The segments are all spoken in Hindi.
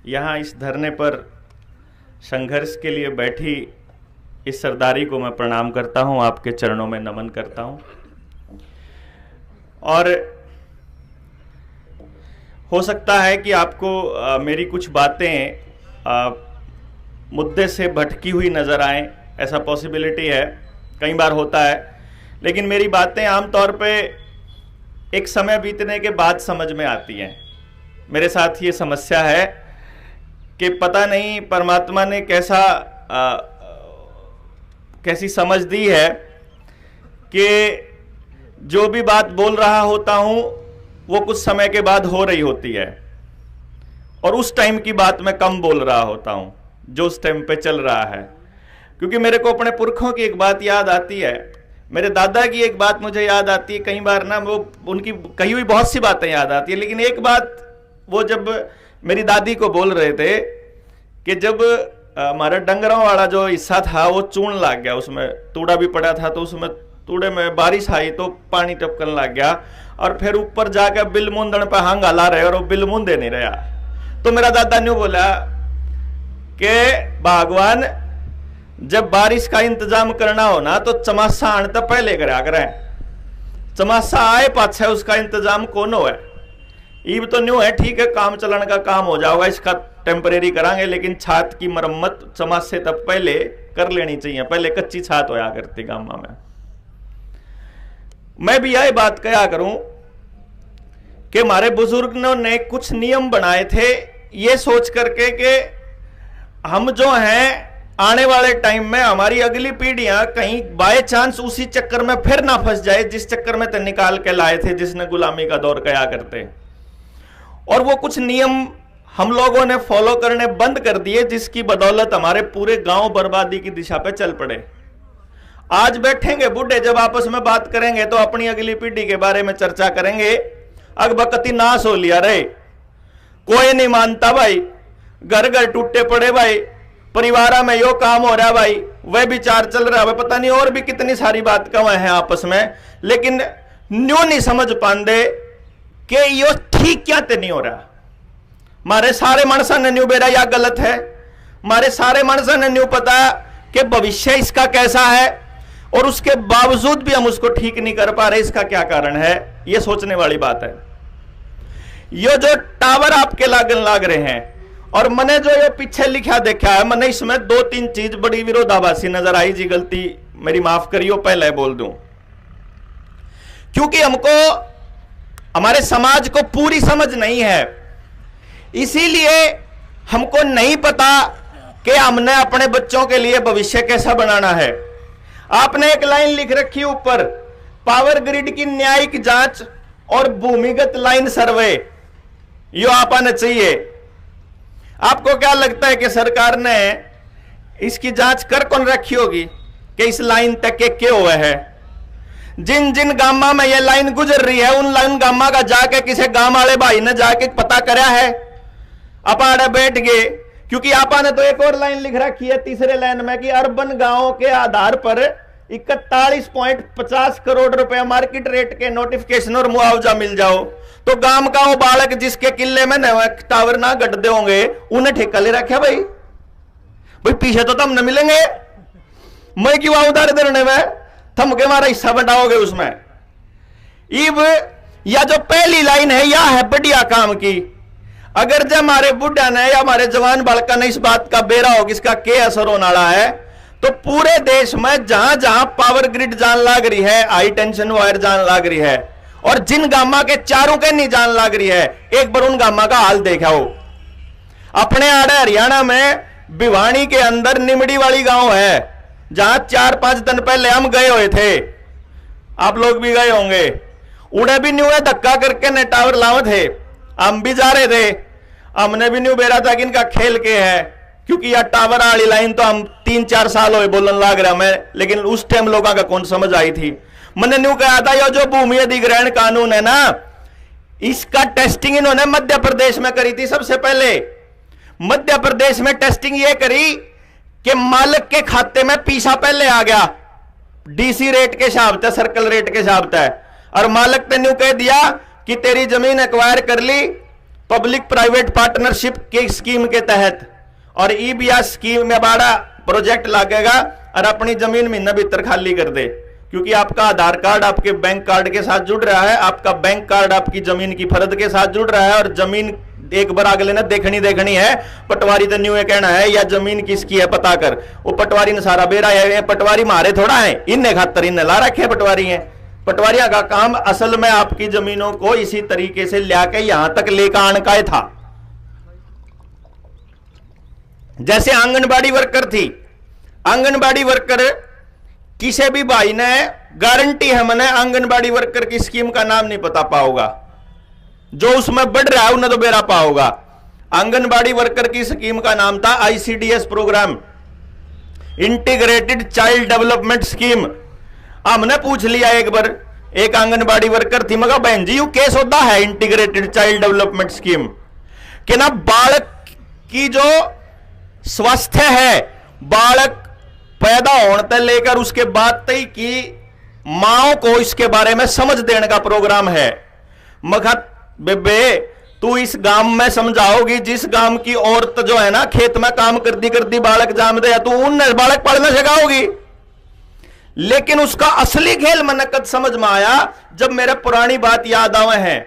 यहाँ इस धरने पर संघर्ष के लिए बैठी इस सरदारी को मैं प्रणाम करता हूँ, आपके चरणों में नमन करता हूँ। और हो सकता है कि आपको मेरी कुछ बातें मुद्दे से भटकी हुई नज़र आएं, ऐसा पॉसिबिलिटी है, कई बार होता है। लेकिन मेरी बातें आमतौर पे एक समय बीतने के बाद समझ में आती हैं। मेरे साथ ये समस्या है कि पता नहीं परमात्मा ने कैसी समझ दी है कि जो भी बात बोल रहा होता हूँ वो कुछ समय के बाद हो रही होती है, और उस टाइम की बात मैं कम बोल रहा होता हूँ जो उस टाइम पे चल रहा है। क्योंकि मेरे को अपने पुरखों की एक बात याद आती है, मेरे दादा की एक बात मुझे याद आती है। कई बार ना वो उनकी कही हुई बहुत सी बातें याद आती है, लेकिन एक बात वो जब मेरी दादी को बोल रहे थे कि जब हमारा डंगरों वाला जो हिस्सा था वो चूर्ण लग गया, उसमें तूड़ा भी पड़ा था, तो उसमें तूड़े में बारिश आई तो पानी टपकने लग गया, और फिर ऊपर जाकर बिल मुंदन पे हांग हला रहे और वो बिल मुंदे नहीं रहा। तो मेरा दादा ने बोला कि भगवान जब बारिश का इंतजाम करना हो ना तो चमासा आने तो पहले करा करें, चमासा आए पाछे उसका इंतजाम कौन हो है। ईब तो न्यू है, ठीक है, काम चलन का काम हो जाएगा, इसका टेम्परेरी करांगे, लेकिन छात की मरम्मत चमासे तक पहले कर लेनी चाहिए। पहले कच्ची छात होया करती गामा में। मैं भी यही बात कहा करूं कि हमारे बुजुर्गों ने कुछ नियम बनाए थे ये सोच करके कि हम जो हैं आने वाले टाइम में हमारी अगली पीढ़ियां कहीं बाय चांस उसी चक्कर में फिर ना फंस जाए जिस चक्कर में तो निकाल के लाए थे, जिसने गुलामी का दौर कया करते। और वो कुछ नियम हम लोगों ने फॉलो करने बंद कर दिए, जिसकी बदौलत हमारे पूरे गांव बर्बादी की दिशा पे चल पड़े। आज बैठेंगे बूढ़े जब आपस में बात करेंगे तो अपनी अगली पीढ़ी के बारे में चर्चा करेंगे, अगबकती नाश हो लिया रे, कोई नहीं मानता भाई, घर घर टूटे पड़े भाई, परिवार में यो काम हो रहा भाई, वह विचार चल रहा है, पता नहीं और भी कितनी सारी बात कह हैं आपस में। लेकिन न्यू नहीं समझ पाते कि यो ठीक क्या ते नहीं हो रहा। मारे सारे मानसा ने न्यू बेरा या गलत है, मारे सारे मानसा ने न्यू पता कि भविष्य इसका कैसा है, और उसके बावजूद भी हम उसको ठीक नहीं कर पा रहे। इसका क्या कारण है, ये सोचने वाली बात है। ये जो टावर आपके लागन लाग रहे हैं, और मैंने जो ये पीछे लिखा देखा है, मैंने इसमें 2-3 चीज बड़ी विरोधाभासी नजर आई जी, गलती मेरी माफ करियो, पहले बोल दूं। क्योंकि हमको हमारे समाज को पूरी समझ नहीं है, इसीलिए हमको नहीं पता कि हमने अपने बच्चों के लिए भविष्य कैसा बनाना है। आपने एक लाइन लिख रखी ऊपर, पावर ग्रिड की न्यायिक जांच और भूमिगत लाइन सर्वे, यो आना चाहिए। आपको क्या लगता है कि सरकार ने इसकी जांच कर कौन रखी होगी कि इस लाइन तक के क्या हुआ है? जिन जिन गामा में ये लाइन गुजर रही है उन लाइन गामा का जाके किसी गांव वाले भाई ने जाके पता करा है? आप बैठ गए, क्योंकि आपा ने तो एक और लाइन लिख रखी है तीसरे लाइन में कि अर्बन गांवों के आधार पर 41.50 करोड़ रुपए मार्केट रेट के नोटिफिकेशन और मुआवजा मिल जाओ। तो गांव का वो बालक जिसके किले में टावर ना गड्ढे होंगे उन्हें ठेका ले रखा भाई पीछे तो तुम न मिलेंगे, मैं क्यों आऊं उधार देने में, थम के हमारा हिस्सा बटाओगे उसमें। इब या जो पहली लाइन है यह है बढ़िया काम की। अगर जब हमारे बुढ़ा ने या हमारे जवान बालका ने इस बात का बेरा हो कि इसका क्या असर होने वाला है, तो पूरे देश में जहां जहां पावर ग्रिड जान लाग रही है, हाई टेंशन वायर जान लाग रही है, और जिन गामा के चारों के नहीं जान लाग रही है, एक बार उन गामा का हाल देखा हो। अपने आड़े हरियाणा में भिवानी के अंदर निमड़ी वाली गांव है, जहां 4-5 दिन पहले हम गए हुए थे, आप लोग भी गए होंगे। उड़े भी न्यू धक्का करके ने टावर लावे थे, हम भी जा रहे थे, हमने भी न्यू बेरा था कि इनका खेल के है, क्योंकि यह टावर वाली लाइन तो हम 3-4 साल हो बोलन लाग रहा मैं, लेकिन उस टाइम लोगों का कौन समझ आई थी। मैंने न्यू कहा था ये जो भूमि अधिग्रहण कानून है ना, इसका टेस्टिंग इन्होंने मध्य प्रदेश में करी थी। सबसे पहले मध्य प्रदेश में टेस्टिंग ये करी कि मालिक के खाते में पैसा पहले आ गया, डीसी रेट के हिसाब से, सर्कल रेट के हिसाब से, और मालिक ने न्यू कह दिया कि तेरी जमीन एक्वायर कर ली, पब्लिक प्राइवेट पार्टनरशिप के स्कीम के तहत और ईबीआर स्कीम में बड़ा प्रोजेक्ट लागेगा और अपनी जमीन महीना भीतर खाली कर दे, क्योंकि आपका आधार कार्ड आपके बैंक कार्ड के साथ जुड़ रहा है, आपका बैंक कार्ड आपकी जमीन की फर्द के साथ जुड़ रहा है, और जमीन एक बार अगले ने देखनी है। पटवारी तो न्यू कहना है या जमीन किसकी है पता कर, वो पटवारी ने सारा बेरा है। पटवारी मारे थोड़ा है, इन्हें खातर इन्हें ला रखे पटवारी है। पटवारियों का काम असल में आपकी जमीनों को इसी तरीके से लाके यहां तक लेकर आने का था। जैसे आंगनबाड़ी वर्कर थी, आंगनबाड़ी वर्कर किसी भी भाई ने गारंटी है मैंने आंगनबाड़ी वर्कर की स्कीम का नाम नहीं पता पाओगा, जो उसमें बढ़ रहा है उन्हें तो बेरा पाओगा। आंगनबाड़ी वर्कर की स्कीम का नाम था ICDS programme, integrated child development scheme. हमने पूछ लिया एक बार, एक आंगनबाड़ी वर्कर थी, मगर बहन जी यू केस होता है इंटीग्रेटेड चाइल्ड डेवलपमेंट स्कीम कि ना बालक की जो स्वास्थ्य है, बालक पैदा होने से लेकर उसके बाद तक की माओ को इसके बारे में समझ देने का प्रोग्राम है। मगर बेबे तू इस गांव में समझाओगी, जिस गांव की औरत जो है ना खेत में काम करती करती बालक जाम दे, तू उन बालक पढ़ना सिखाओगी। लेकिन उसका असली खेल मन कद समझ में आया जब मेरे पुरानी बात याद आवे है।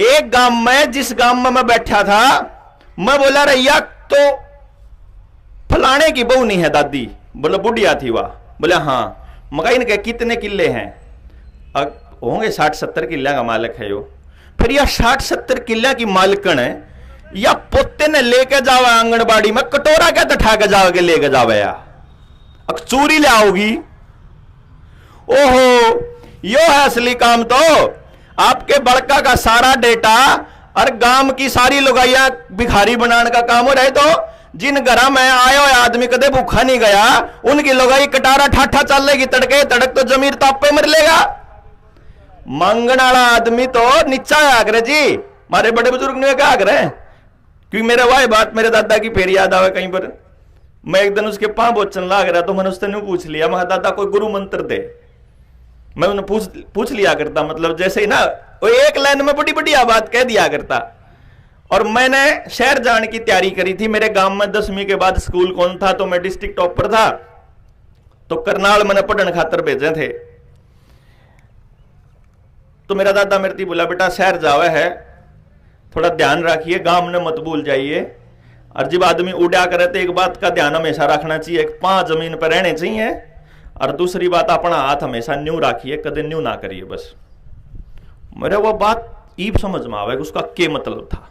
एक गांव में, जिस गांव में मैं बैठा था, मैं बोला रैया तो फलाने की बहू नहीं है दादी, बोला बुढ़िया थी वह, बोले हाँ। मगर इनके कितने किले हैं? होंगे 60-70 किले का मालिक है यो। फिर यह 60-70 किले की मालिकन है या पोते ने लेके जावे आंगनबाड़ी में, कटोरा क्या ठा के जाओगे लेके जावे या चूरी ले आओगी। ओहो यो है असली काम तो। आपके बड़का का सारा डेटा और गांव की सारी लुगाइयां भिखारी बनाने का काम हो रहे, तो जिन घर में आयो आदमी कदे भूखा नहीं गया, उनकी लुगाई कटारा ठाठा चलेगी, तड़के तड़क तो जमीर तापे मर लेगा। मांगने वाला आदमी तो नीचा आकर जी, मारे बड़े बुजुर्ग ने क्या आकर, क्योंकि मेरे वह बात मेरे दादा की फिर याद आवे कहीं पर। मैं एक दिन उसके पांव बोचन लाग रहा तो मैंने उससे नहीं पूछ लिया, मैं दादा कोई गुरु मंत्र दे। मैं उन्हें पूछ लिया करता, मतलब जैसे ही ना वो एक लाइन में बड़ी बड़ी बात कह दिया करता। और मैंने शहर जाने की तैयारी करी थी। मेरे गांव में 10वीं के बाद स्कूल कौन था, तो मैं डिस्ट्रिक्ट टॉपर था, तो करनाल मैंने पढ़ने खातर भेजे थे। तो मेरा दादा मेरे थी बोला बेटा शहर जावे है, थोड़ा ध्यान रखिए, गांव में मत भूल जाइए। और जब आदमी उड़ा करे तो एक बात का ध्यान हमेशा रखना चाहिए, एक पांव जमीन पर रहने चाहिए, और दूसरी बात अपना हाथ हमेशा न्यू रखिए, कदे न्यू ना करिए। बस मेरे वो बात ईब समझ में आवे उसका क्या मतलब था,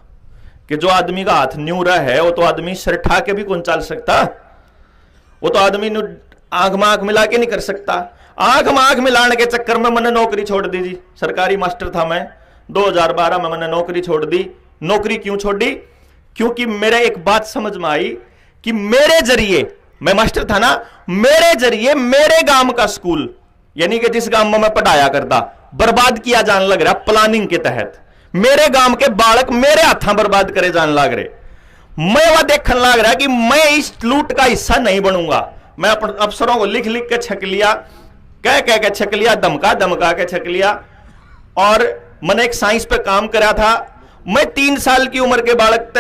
कि जो आदमी का हाथ न्यू रहा है वो तो आदमी सिर ठा के भी कौन चल सकता, वो तो आदमी आंख में आंख मिला के नहीं कर सकता। आंख में आंख मिलाने के चक्कर में मैंने नौकरी छोड़ दी जी। सरकारी मास्टर था मैं, 2012 में मैंने नौकरी छोड़ दी। नौकरी क्यों छोड़ी? क्योंकि मेरे एक बात समझ में आई कि मेरे जरिए, मैं मास्टर था ना, मेरे जरिए मेरे गांव का स्कूल, यानी कि जिस गांव में मैं पढ़ाया करता, बर्बाद किया जाने लग रहा प्लानिंग के तहत। मेरे गांव के बालक मेरे हाथों बर्बाद करे जाने लग रहे। मैं वह देखने लग रहा कि मैं इस लूट का हिस्सा नहीं बनूंगा। मैं अपने अफसरों को लिख लिख के छक लिया, कह कह के छक लिया, धमका धमका के छक लिया। और मैंने एक साइंस पे काम करा था। मैं 3 साल की उम्र के बालक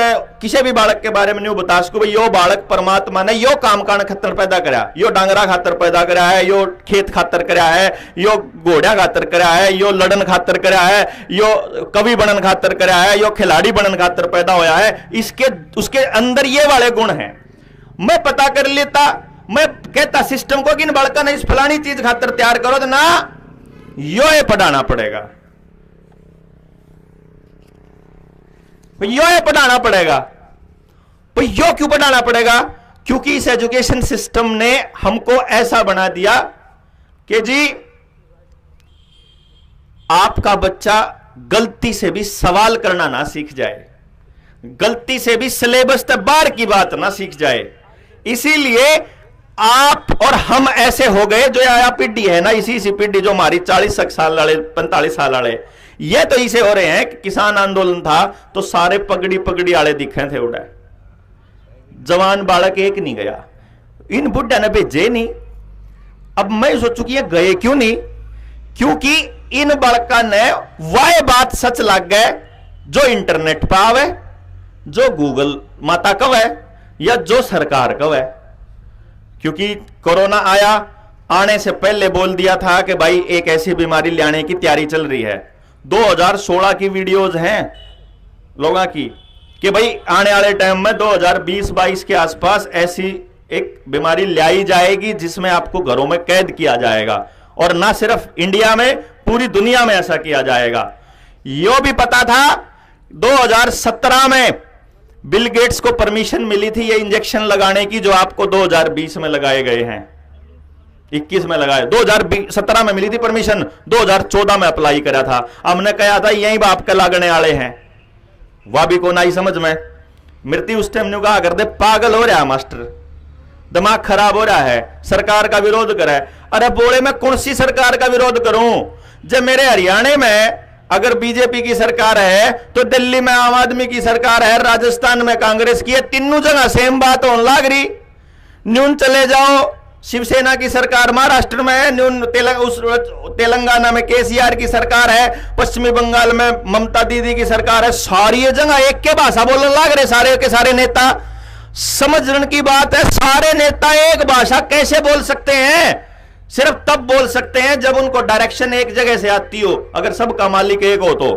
किसी भी बालक के बारे में नहीं बता सकूं भाई यो बालक परमात्मा ने यो काम कान खतर पैदा करा, यो डांगरा खातर पैदा करा है, यो खेत खातर करा है, यो घोड़ा खातर करा है, यो लड़न खातर करा है, यो कवि बनन खातर करा है, यो खिलाड़ी बनन खातर पैदा होया है। इसके उसके अंदर ये वाले गुण हैं। मैं पता कर लेता, मैं कहता सिस्टम को कि इन बालका ने इस फलानी चीज खातर तैयार करो, तो ना यो ये पढ़ाना पड़ेगा, यो ये पढ़ाना पड़ेगा। तो यो क्यों पढ़ाना पड़ेगा? क्योंकि इस एजुकेशन सिस्टम ने हमको ऐसा बना दिया कि जी आपका बच्चा गलती से भी सवाल करना ना सीख जाए, गलती से भी सिलेबस से बाहर की बात ना सीख जाए। इसीलिए आप और हम ऐसे हो गए, जो आया पीढ़ी है ना, इसी पीढ़ी जो हमारी 40 साल वाले 45 साल वाले, ये तो इसे हो रहे हैं कि किसान आंदोलन था तो सारे पगड़ी पगड़ी वाले दिखे थे, उड़ा जवान बालक एक नहीं गया। इन बुढ़ा ने भेजे नहीं। अब मैं सोचू कि ये गए क्यों नहीं? क्योंकि इन बालका ने वह बात सच लग गए जो इंटरनेट पर आवे, जो गूगल माता कव है या जो सरकार कव है। क्योंकि कोरोना आया, आने से पहले बोल दिया था कि भाई एक ऐसी बीमारी लाने की तैयारी चल रही है। 2016 की वीडियोज हैं लोगों की कि भाई आने वाले टाइम में 2020-22 के आसपास ऐसी एक बीमारी लाई जाएगी जिसमें आपको घरों में कैद किया जाएगा, और ना सिर्फ इंडिया में, पूरी दुनिया में ऐसा किया जाएगा। यह भी पता था 2017 में बिल गेट्स को परमिशन मिली थी ये इंजेक्शन लगाने की, जो आपको 2020 में लगाए गए हैं, 21 में लगाए, 2017 में मिली थी परमिशन, 2014 में अप्लाई करा था। हमने कहा था यही बाप के लागने वाले हैं, वह भी कौन आई समझ में। मृत्यु उस टाइम ने कहा कर दे पागल हो रहा है मास्टर, दिमाग खराब हो रहा है, सरकार का विरोध करे। अरे बोले मैं कौन सी सरकार का विरोध करूं? जब मेरे हरियाणा में अगर बीजेपी की सरकार है तो दिल्ली में आम आदमी की सरकार है, राजस्थान में कांग्रेस की है, तीनों जगह सेम बात होने लग रही। न्यून चले जाओ, शिवसेना की सरकार महाराष्ट्र में है, न्यून तेलंगाना में केसीआर की सरकार है, पश्चिमी बंगाल में ममता दीदी की सरकार है, सारी जगह एक के भाषा बोलने लग रहे सारे के सारे नेता। समझने की बात है, सारे नेता एक भाषा कैसे बोल सकते हैं? सिर्फ तब बोल सकते हैं जब उनको डायरेक्शन एक जगह से आती हो, अगर सबका मालिक एक हो तो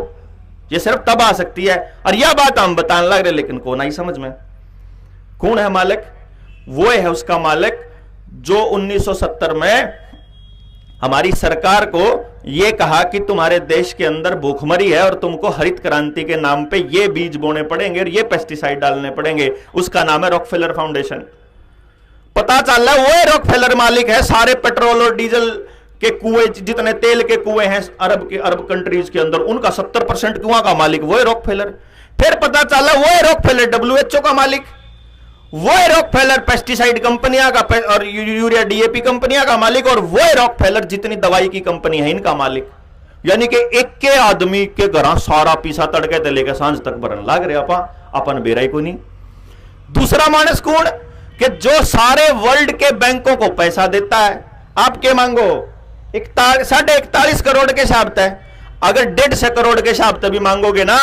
ये सिर्फ तब आ सकती है। और यह बात हम बताने लग रहे, लेकिन कौन आई समझ में? कौन है मालिक? वो है उसका मालिक जो 1970 में हमारी सरकार को यह कहा कि तुम्हारे देश के अंदर भूखमरी है और तुमको हरित क्रांति के नाम पे ये बीज बोने पड़ेंगे और ये पेस्टिसाइड डालने पड़ेंगे। उसका नाम है रॉकफेलर फाउंडेशन। पता चल रहा है वो रॉकफेलर मालिक है सारे पेट्रोल और डीजल के कुएं, जितने तेल के कुएं हैं अरब कंट्रीज के अंदर, उनका 70% कुआं का मालिक वो है रॉकफेलर। फिर पता चला वो है रॉकफेलर WHO का मालिक, वो है रॉकफेलर पेस्टिसाइड कंपनियां का और यूरिया DAP कंपनियां का मालिक, और वो है रॉकफेलर जितनी दवाई की कंपनी है इनका मालिक। यानी कि एक के आदमी के घर सारा पीसा तड़के ते लेकर सांझ तक भरन लाग रहे अपन बेराई को नहीं। दूसरा मानस कौन कि जो सारे वर्ल्ड के बैंकों को पैसा देता है। आपके मांगो 41.5 करोड़ के हिसाब से, अगर 150 करोड़ के हिसाब से भी मांगोगे ना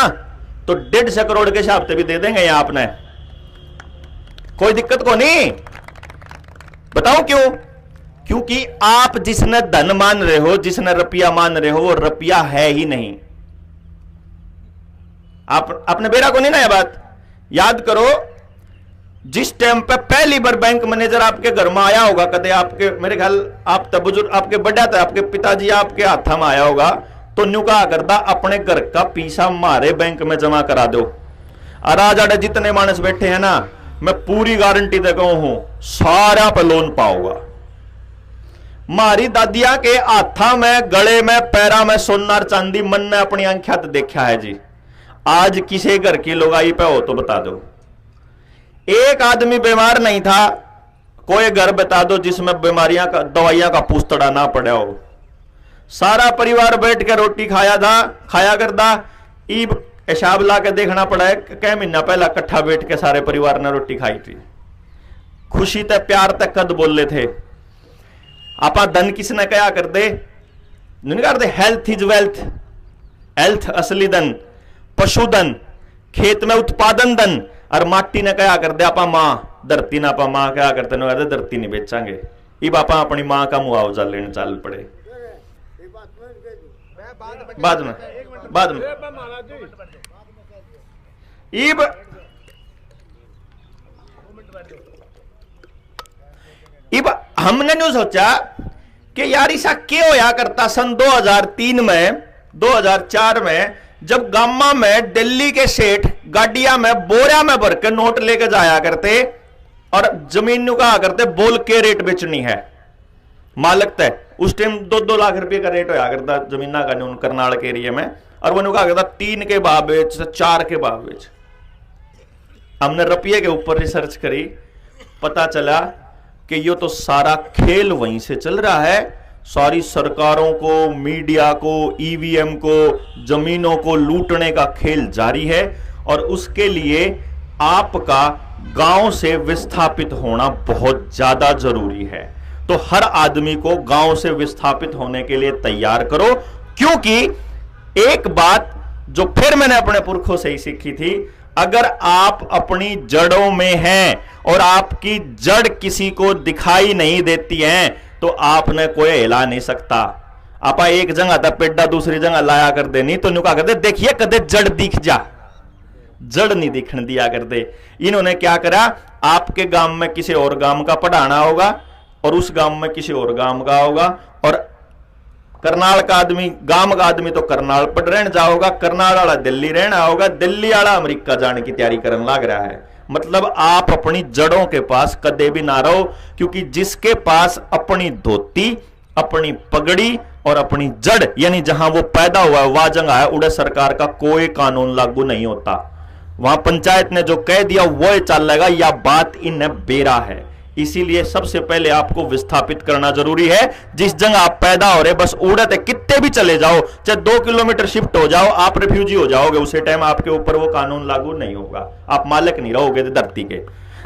तो 150 करोड़ के हिसाब से भी दे देंगे यहां आपने, कोई दिक्कत को नहीं। बताओ क्यों? क्योंकि आप जिसने धन मान रहे हो, जिसने रुपया मान रहे हो, वो रुपया है ही नहीं। आपने बेरा को नहीं ना, यह बात याद करो। जिस टाइम पे पहली बार बैंक मैनेजर आपके घर में आया होगा, कदे आपके, मेरे ख्याल आप तब बुजुर्ग, आपके बड़ा था, आपके पिताजी आपके हाथ में आया होगा, तो न्यू कहा करता अपने घर का पैसा मारे बैंक में जमा करा दो। और आज जितने मानस बैठे हैं ना, मैं पूरी गारंटी दे गया हूं सारा पे लोन पाओगा। मारी दादिया के हाथा में, गले में, पैरा में सोनार चांदी मन ने अपनी आंखिया देखा है जी। आज किसी घर की लोगाई पे हो तो बता दो, एक आदमी बीमार नहीं था, कोई घर बता दो जिसमें बीमारियां का, दवाइयां का पूछतड़ा ना पड़ा हो। सारा परिवार बैठ के रोटी खाया करता। ईब हिसाब ला के देखना पड़ा है कई महीना पहला इकट्ठा बैठ के सारे परिवार ने रोटी खाई थी, खुशी ते प्यार तक कद बोले थे। आपा धन किसने क्या कर दे? नहीं कर दे। हेल्थ इज वेल्थ, हेल्थ असली धन, पशुधन, खेत में उत्पादन धन, और माटी ने क्या कर दे? आपा मां धरती ना, आपा मां क्या करते न, धरती नहीं बेचांगे। ये बापा अपनी मां का मुआवजा लेने चाल पड़े। बाद में इब हमने न्यू सोचा कि यार ऐसा क्यों होया करता। सन 2003 में, 2004 में जब गामा में दिल्ली के सेठ गाड़िया में बोरा में भर के नोट लेके जाया करते और जमीन कहा करते बोल के रेट बेचनी है, मालिक तय। उस टाइम 2-2 लाख रुपए का रेट होया करता जमीना का न्यून करनाल के एरिया में, और वो कहा करता 3 के भाव बेच, 4 के भाव बेच। हमने रुपये के ऊपर रिसर्च करी, पता चला कि ये तो सारा खेल वहीं से चल रहा है। सारी सरकारों को, मीडिया को, EVM को, जमीनों को लूटने का खेल जारी है, और उसके लिए आपका गांव से विस्थापित होना बहुत ज्यादा जरूरी है। तो हर आदमी को गांव से विस्थापित होने के लिए तैयार करो, क्योंकि एक बात जो फिर मैंने अपने पुरखों से ही सीखी थी, अगर आप अपनी जड़ों में हैं और आपकी जड़ किसी को दिखाई नहीं देती है तो आपने कोई हिला नहीं सकता। आप एक जगह था पेड्डा दूसरी जगह लाया कर दे, नहीं तो न्यू क्या कर दे, देखिए कदे जड़ दिख जा, जड़ नहीं दिखने दिया कर दे। इन्होंने क्या करा, आपके गांव में किसी और गांव का पढ़ाना होगा और उस गांव में किसी और गांव का होगा, और करनाल का आदमी, गांव का आदमी तो करनाल पढ़ रहने जाओगा, करनाल वाला दिल्ली रहना होगा, दिल्ली वाला अमेरिका जाने की तैयारी करने लग रहा है। मतलब आप अपनी जड़ों के पास कदे भी ना रहो, क्योंकि जिसके पास अपनी धोती, अपनी पगड़ी और अपनी जड़ यानी जहां वो पैदा हुआ है वह जगह है, उड़े सरकार का कोई कानून लागू नहीं होता। वहां पंचायत ने जो कह दिया वो चलेगा, या बात इन बेरा है। इसीलिए सबसे पहले आपको विस्थापित करना जरूरी है। जिस जगह आप पैदा हो रहे, बस उड़ते कितने भी चले जाओ, चाहे 2 किलोमीटर शिफ्ट हो जाओ, आप रिफ्यूजी हो जाओगे, उसी टाइम आपके ऊपर वो कानून लागू नहीं होगा। आप मालिक नहीं रहोगे धरती के।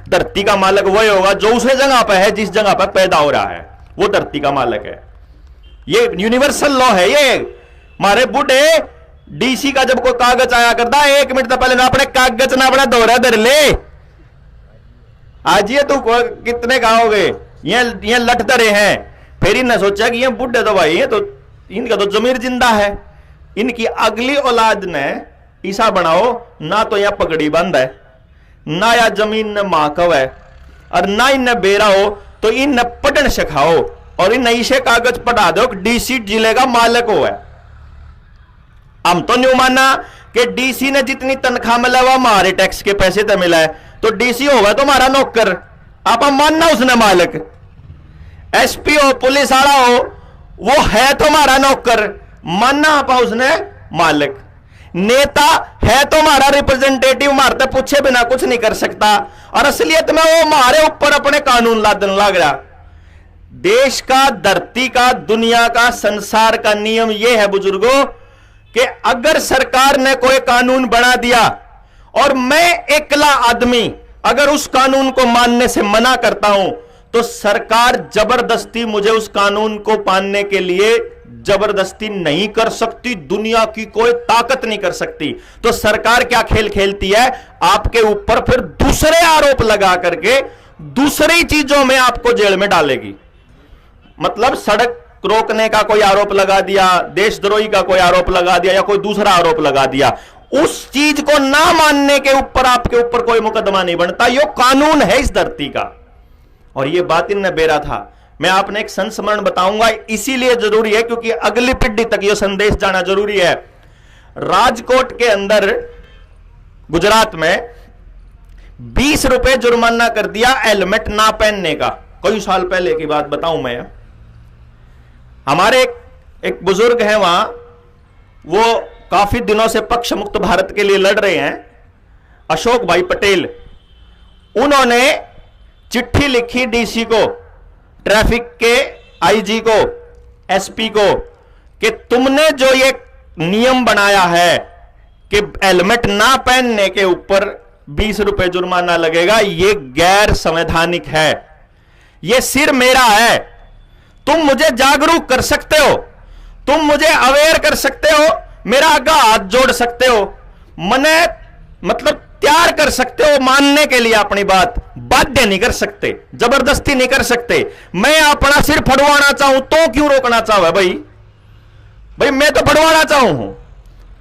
धरती का मालिक वही होगा जो उस जगह पर है, जिस जगह पर पैदा हो रहा है, वो धरती का मालिक है। ये यूनिवर्सल लॉ है। ये हमारे बुढ़े डीसी का जब कोई कागज आया करता, 1 मिनट पहले ना अपने कागज ना अपना दौरा धर ले, आज ये तो कितने गाओगे, ये लट धरे हैं। फिर इन्हें सोचा कि ये बुढ़े तो भाई, ये तो इनका तो जमीर जिंदा है, इनकी अगली औलाद ने ईसा बनाओ ना, तो यह पगड़ी बंद है ना, या जमीन ने माकव है, और ना इन्हें बेरा हो तो इन्हें पढ़न सिखाओ और इन ईसे कागज पढ़ा दो डीसी जिले का मालिक हो है। हम तो नहीं माना कि डीसी ने जितनी तनख्वाह मिला हुआ हमारे टैक्स के पैसे तो मिला है, तो डीसी होगा तो हमारा नौकर, आप मानना उसने मालिक। एसपी हो, पुलिस वाला हो, वो है तो हमारा नौकर, मानना आप उसने मालिक। नेता है तो हमारा रिप्रेजेंटेटिव, मारते पूछे बिना कुछ नहीं कर सकता, और असलियत में वो हमारे ऊपर अपने कानून लादन लग रहा। देश का, धरती का, दुनिया का, संसार का नियम यह है बुजुर्गों कि अगर सरकार ने कोई कानून बना दिया और मैं एकला आदमी अगर उस कानून को मानने से मना करता हूं, तो सरकार जबरदस्ती मुझे उस कानून को मानने के लिए जबरदस्ती नहीं कर सकती, दुनिया की कोई ताकत नहीं कर सकती। तो सरकार क्या खेल खेलती है, आपके ऊपर फिर दूसरे आरोप लगा करके दूसरी चीजों में आपको जेल में डालेगी। मतलब सड़क रोकने का कोई आरोप लगा दिया, देशद्रोही का कोई आरोप लगा दिया, या कोई दूसरा आरोप लगा दिया, उस चीज को ना मानने के ऊपर आपके ऊपर कोई मुकदमा नहीं बनता। यो कानून है इस धरती का। और ये बात इन बेरा था। मैं आपने एक संस्मरण बताऊंगा, इसीलिए जरूरी है क्योंकि अगली पीढ़ी तक यह संदेश जाना जरूरी है। राजकोट के अंदर गुजरात में 20 रुपए जुर्माना कर दिया हेलमेट ना पहनने का। कई साल पहले की बात बताऊं मैं। हमारे एक बुजुर्ग हैं वहां, वो काफी दिनों से पक्ष मुक्त भारत के लिए लड़ रहे हैं, अशोक भाई पटेल। उन्होंने चिट्ठी लिखी डीसी को, ट्रैफिक के आईजी को, एसपी को, कि तुमने जो ये नियम बनाया है कि हेलमेट ना पहनने के ऊपर 20 रुपए जुर्माना लगेगा, ये गैर संवैधानिक है, ये सिर मेरा है। तुम मुझे जागरूक कर सकते हो, तुम मुझे अवेयर कर सकते हो, मेरा आगे हाथ जोड़ सकते हो, मने मतलब तैयार कर सकते हो मानने के लिए अपनी बात, बाध्य नहीं कर सकते, जबरदस्ती नहीं कर सकते। मैं अपना सिर फड़वाना चाहूं तो क्यों रोकना चाहूं भाई? भाई मैं तो फड़वाना चाहूं,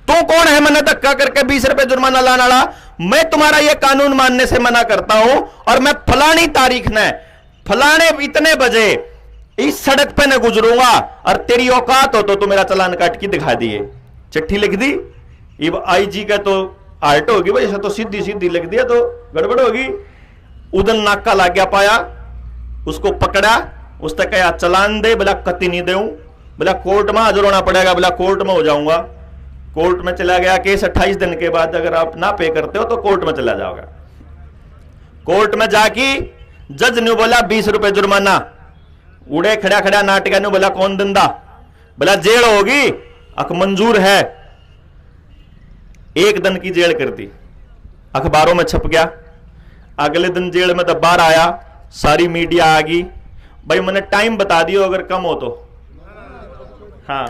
तू कौन है मैंने धक्का करके 20 रुपए जुर्माना लाना ला? मैं तुम्हारा यह कानून मानने से मना करता हूं और मैं फलानी तारीख ने फलाने इतने बजे इस सड़क पे न गुजरूंगा, और तेरी औकात हो तो मेरा चालान काट के दिखा दिए। चिट्ठी लिख दी, अब आईजी का तो आर्ट होगी भाई, ऐसा तो सीधी सीधी लिख दिया तो गड़बड़ होगी। उधर नाका ला गया पाया, उसको पकड़ा, उसने कहा चलान दे, बोला कति नहीं दूं, बोला कोर्ट में हाजिर होना पड़ेगा, बोला कोर्ट में हो जाऊंगा। कोर्ट में चला गया, केस 28 दिन के बाद अगर आप ना पे करते हो तो कोर्ट में चला जाओगे। कोर्ट में जाके जज ने बोला 20 रुपए जुर्माना, उड़े खड़ा खड़ा नाटका ने बोला कौन दिंदा, बोला जेल होगी, अख मंजूर है। 1 दिन की जेल कर दी, अखबारों में छप गया। अगले दिन जेल में तब बाहर आया, सारी मीडिया आ गई। भाई मैंने टाइम बता दियो अगर कम हो तो। हाँ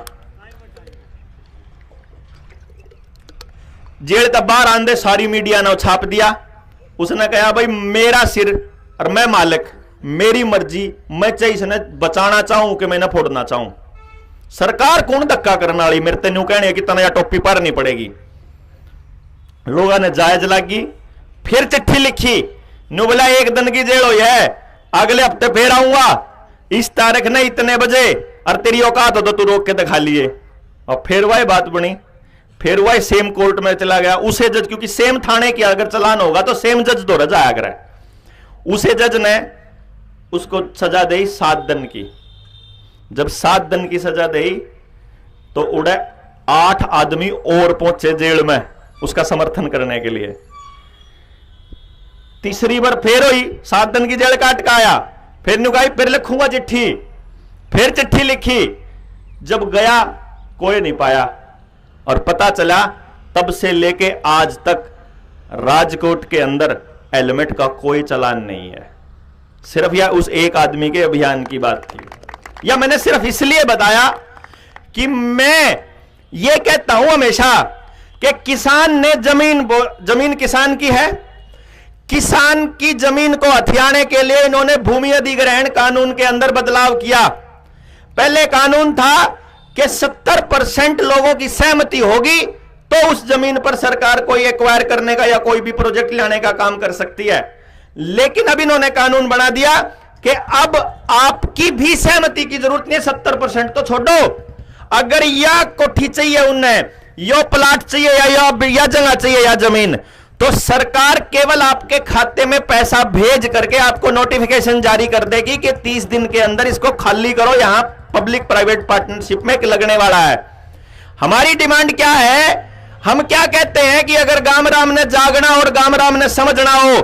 जेल तब बाहर आंदे सारी मीडिया ने छाप दिया। उसने कहा भाई मेरा सिर और मैं मालिक, मेरी मर्जी, मैं चाहे इसने बचाना चाहूं कि मैं ना फोड़ना चाहूं। सरकार कौन धक्का करने वाली, मेरे तेन कहने की तना या टोपी भरनी पड़ेगी। लोगों ने जायज लागी, फिर चिट्ठी लिखी, नु बोला 1 दिन की जेल हुई है, अगले हफ्ते फिर आऊंगा, इस तारीख ने इतने बजे, और तेरी औकात हो तो तू रोक के दिखा लिए। और फिर वह बात बनी, फिर वह सेम कोर्ट में चला गया। उसे जज, क्योंकि सेम थाने की अगर चलान होगा तो सेम जज दो जाया करे। उसे जज ने उसको सजा दी 7 दिन की। जब 7 दिन की सजा दी तो उड़े 8 आदमी और पहुंचे जेल में उसका समर्थन करने के लिए। तीसरी बार फिर हुई, 7 दिन की जेल काट का आया, फिर नुकाई, फिर लिखूंगा चिट्ठी, फिर चिट्ठी लिखी। जब गया कोई नहीं पाया, और पता चला तब से लेके आज तक राजकोट के अंदर हेलमेट का कोई चालान नहीं है। सिर्फ यह उस एक आदमी के अभियान की बात थी। या मैंने सिर्फ इसलिए बताया कि मैं ये कहता हूं हमेशा कि किसान ने जमीन किसान की है, किसान की जमीन को हथियाने के लिए इन्होंने भूमि अधिग्रहण कानून के अंदर बदलाव किया। पहले कानून था कि 70% लोगों की सहमति होगी तो उस जमीन पर सरकार कोई एक्वायर करने का या कोई भी प्रोजेक्ट लाने का काम कर सकती है। लेकिन अब इन्होंने कानून बना दिया कि अब आपकी भी सहमति की जरूरत नहीं है, 70% तो छोड़ो। अगर यह कोठी चाहिए, उन्हें यो प्लाट चाहिए या जगह चाहिए या जमीन, तो सरकार केवल आपके खाते में पैसा भेज करके आपको नोटिफिकेशन जारी कर देगी कि 30 दिन के अंदर इसको खाली करो, यहां पब्लिक प्राइवेट पार्टनरशिप में लगने वाला है। हमारी डिमांड क्या है? हम क्या कहते हैं कि अगर गामराम ने जागना और गामराम ने समझना हो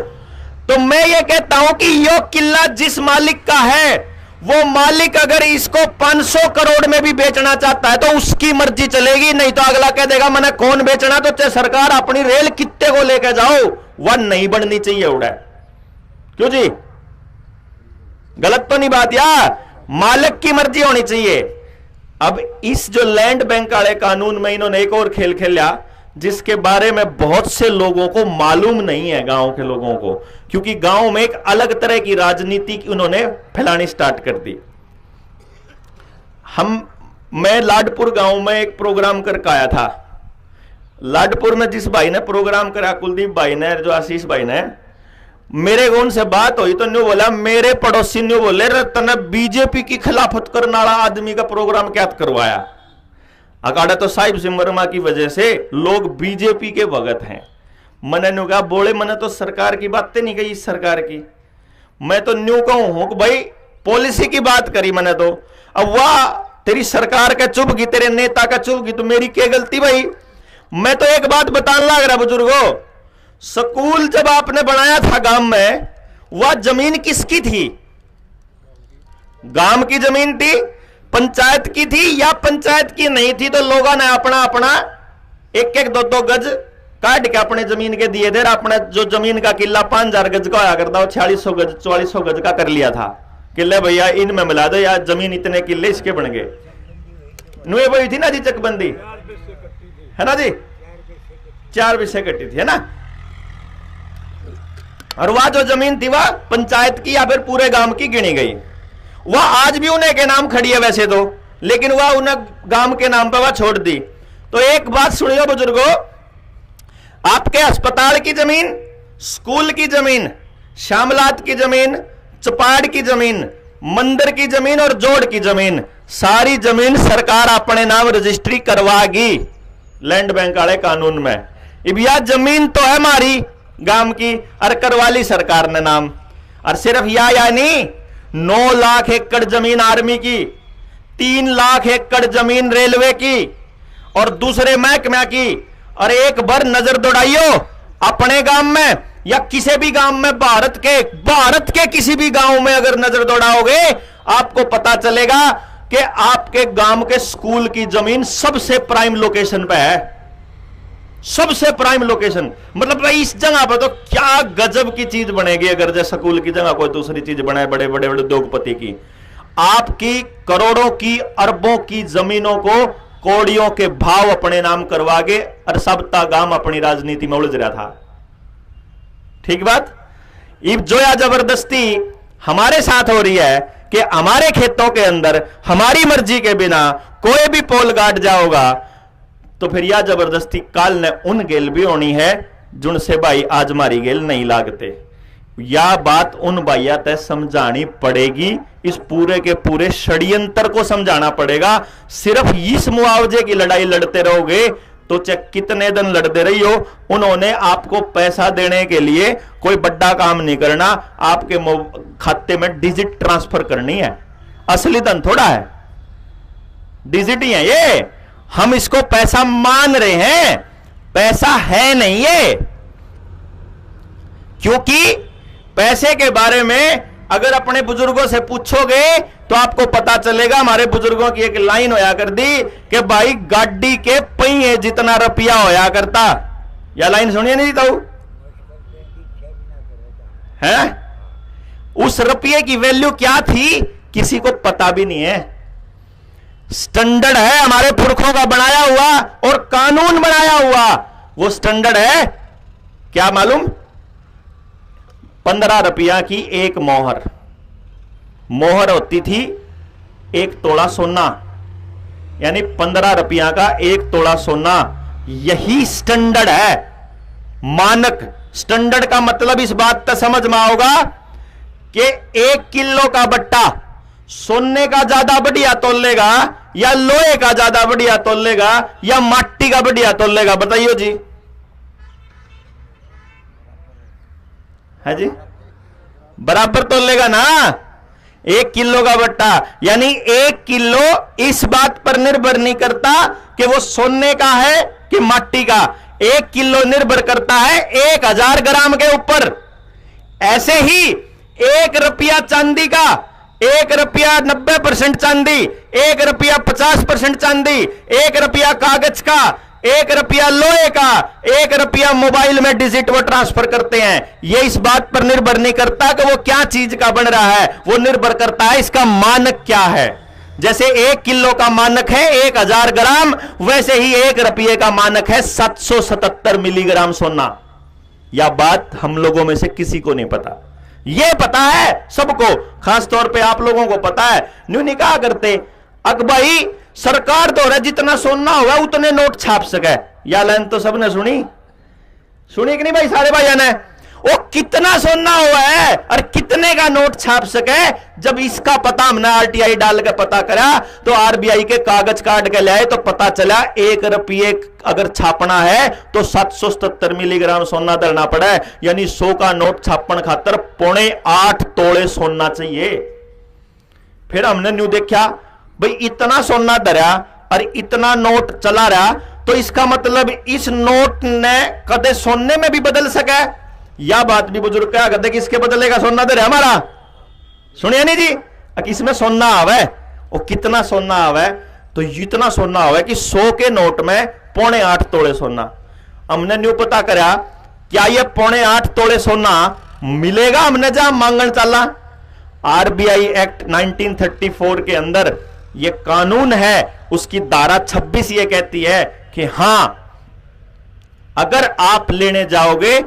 तो मैं ये कहता हूं कि यो किला जिस मालिक का है, वो मालिक अगर इसको 500 करोड़ में भी बेचना चाहता है तो उसकी मर्जी चलेगी, नहीं तो अगला कह देगा मैंने कौन बेचना, तो चाहे सरकार अपनी रेल कित्ते को लेकर जाओ, वह नहीं बननी चाहिए। उड़ा क्यों जी? गलत तो नहीं बात यार, मालिक की मर्जी होनी चाहिए। अब इस जो लैंड बैंक वाले कानून में इन्होंने एक और खेल खेला जिसके बारे में बहुत से लोगों को मालूम नहीं है, गांव के लोगों को, क्योंकि गांव में एक अलग तरह की राजनीति उन्होंने फैलानी स्टार्ट कर दी। मैं लाडपुर गांव में एक प्रोग्राम करके आया था। लाडपुर में जिस भाई ने प्रोग्राम करा, कुलदीप भाई ने, जो आशीष भाई ने, मेरे को उनसे बात हुई तो न्यू बोला, मेरे पड़ोसी न्यू बोले तने बीजेपी की खिलाफत करने वाला आदमी का प्रोग्राम क्या करवाया? अकाड़ा तो साहिब सिंह वर्मा की वजह से लोग बीजेपी के भगत हैं। मैंने न्यू कहा बोले मैंने तो सरकार की बातें नहीं कही, इस सरकार की मैं तो न्यू कहूं हूं कि भाई पॉलिसी की बात करी मैंने तो। अब वाह तेरी सरकार का चुभगी, तेरे नेता का चुभगी, तो मेरी क्या गलती भाई? मैं तो एक बात बताने लग रहा बुजुर्गों, स्कूल जब आपने बनाया था गांव में, वह जमीन किसकी थी? गांव की जमीन थी, पंचायत की थी, या पंचायत की नहीं थी तो लोगों ने अपना अपना 1-1, 2-2 गज काट के अपने जमीन के दिए थे। अपने जो जमीन का किला 5000 गज का होया करता, 4600 गज 4400 गज का कर लिया था। किले भैया इनमें मिला दो या जमीन इतने किले इसके बन गए। नुए हुई थी ना जी चकबंदी, है ना जी, 4 विषय कटी थी, है ना। और वह जो जमीन थी वह पंचायत की या फिर पूरे गांव की गिनी गई। वह आज भी उन्हें के नाम खड़ी है वैसे तो, लेकिन वह उन्हें गांव के नाम पर वह छोड़ दी। तो एक बात सुनियो बुजुर्गों, आपके अस्पताल की जमीन, स्कूल की जमीन, श्यामलात की जमीन, चपाड़ की जमीन, मंदिर की जमीन और जोड़ की जमीन, सारी जमीन सरकार अपने नाम रजिस्ट्री करवाएगी लैंड बैंक वाले कानून में। अब यह जमीन तो है हमारी गांव की, और करवाली सरकार ने नाम। और सिर्फ या नहीं, 9 लाख एकड़ जमीन आर्मी की, 3 लाख एकड़ जमीन रेलवे की और दूसरे महकमे की। और एक बार नजर दौड़ाइयो अपने गांव में या किसी भी गांव में, भारत के किसी भी गांव में अगर नजर दौड़ाओगे आपको पता चलेगा कि आपके गांव के स्कूल की जमीन सबसे प्राइम लोकेशन पे है, सबसे प्राइम लोकेशन। मतलब भाई इस जगह पर तो क्या गजब की चीज बनेगी अगर जैसे स्कूल की जगह कोई दूसरी चीज बने, बड़े उद्योगपति की। आपकी करोड़ों की अरबों की जमीनों को कोड़ियों के भाव अपने नाम करवा के और सबता गांव अपनी राजनीति में उलझ रहा था। ठीक बात। अब जो या जबरदस्ती हमारे साथ हो रही है कि हमारे खेतों के अंदर हमारी मर्जी के बिना कोई भी पोल गाड़ जाओगा, तो फिर यह जबरदस्ती काल ने उन गेल भी होनी है जिनसे भाई आज मारी गेल नहीं लागते। यह बात उन भाइया तय समझानी पड़ेगी, इस पूरे के पूरे षड्यंत्र को समझाना पड़ेगा। सिर्फ इस मुआवजे की लड़ाई लड़ते रहोगे तो चाहे कितने दिन लड़ते रही हो, उन्होंने आपको पैसा देने के लिए कोई बड़ा काम नहीं करना, आपके खाते में डिजिट ट्रांसफर करनी है। असली धन थोड़ा है, डिजिट ही है ये। हम इसको पैसा मान रहे हैं, पैसा है नहीं ये। क्योंकि पैसे के बारे में अगर अपने बुजुर्गों से पूछोगे तो आपको पता चलेगा। हमारे बुजुर्गों की एक लाइन होया कर दी कि भाई गाड़ी के पहिए जितना रुपया होया करता। यह लाइन सुनिए नहीं तो है। उस रुपये की वैल्यू क्या थी किसी को पता भी नहीं है। स्टैंडर्ड है हमारे पुरखों का बनाया हुआ और कानून बनाया हुआ। वो स्टैंडर्ड है क्या मालूम? 15 रुपया की एक मोहर होती थी 1 तोला सोना, यानी 15 रुपया का 1 तोला सोना। यही स्टैंडर्ड है, मानक। स्टैंडर्ड का मतलब इस बात तक समझ में आओगा कि 1 किलो का बट्टा सोने का ज्यादा बढ़िया तोलेगा या लोहे का ज्यादा बढ़िया तोलेगा या माटी का बढ़िया तोलेगा? बताइए जी। है जी, बराबर तोलेगा ना। 1 किलो का बट्टा यानी 1 किलो इस बात पर निर्भर नहीं करता कि वो सोने का है कि माटी का। 1 किलो निर्भर करता है 1000 ग्राम के ऊपर। ऐसे ही 1 रुपया चांदी का, 1 रुपया 90% चांदी, 1 रुपया 50% चांदी, 1 रुपया कागज का, 1 रुपया लोहे का, 1 रुपया मोबाइल में डिजिट वो ट्रांसफर करते हैं। ये इस बात पर निर्भर नहीं करता कि वो क्या चीज का बन रहा है, वो निर्भर करता है इसका मानक क्या है। जैसे 1 किलो का मानक है 1000 ग्राम, वैसे ही 1 रुपये का मानक है 777 मिलीग्राम सोना। यह बात हम लोगों में से किसी को नहीं पता। ये पता है सबको, खासतौर पे आप लोगों को पता है। न्यू निकाह करते भाई सरकार तो रहा जितना सोना होगा उतने नोट छाप सके। या लाइन तो सबने सुनी कि नहीं भाई? सारे भाइयों ने वो कितना सोना हुआ है और कितने का नोट छाप सके। जब इसका पता हमने आरटीआई डाल के पता करा तो आरबीआई के कागज काट के लाए तो पता चला 1 रुपये अगर छापना है तो 777 मिलीग्राम सोना धरना पड़ा है। यानी 100 का नोट छापन खातर 8.25 तोले सोना चाहिए। फिर हमने न्यू देखा भाई इतना सोना धरा और इतना नोट चला रहा, तो इसका मतलब इस नोट ने कदे सोने में भी बदल सका। यह बात भी बुजुर्ग क्या कहते किसके बदलेगा? सोना धरा हमारा। सुनिए नहीं जी, इसमें सोना आवे और कितना सोना आवे? तो इतना सोना आवे कि 100 के नोट में 8.25 तोले सोना। हमने न्यू पता करा क्या ये 8.25 तोले सोना मिलेगा हमने जहां मांगन चला। आरबीआई एक्ट 1934 के अंदर ये कानून है, उसकी धारा 26 ये कहती है कि हां अगर आप लेने जाओगे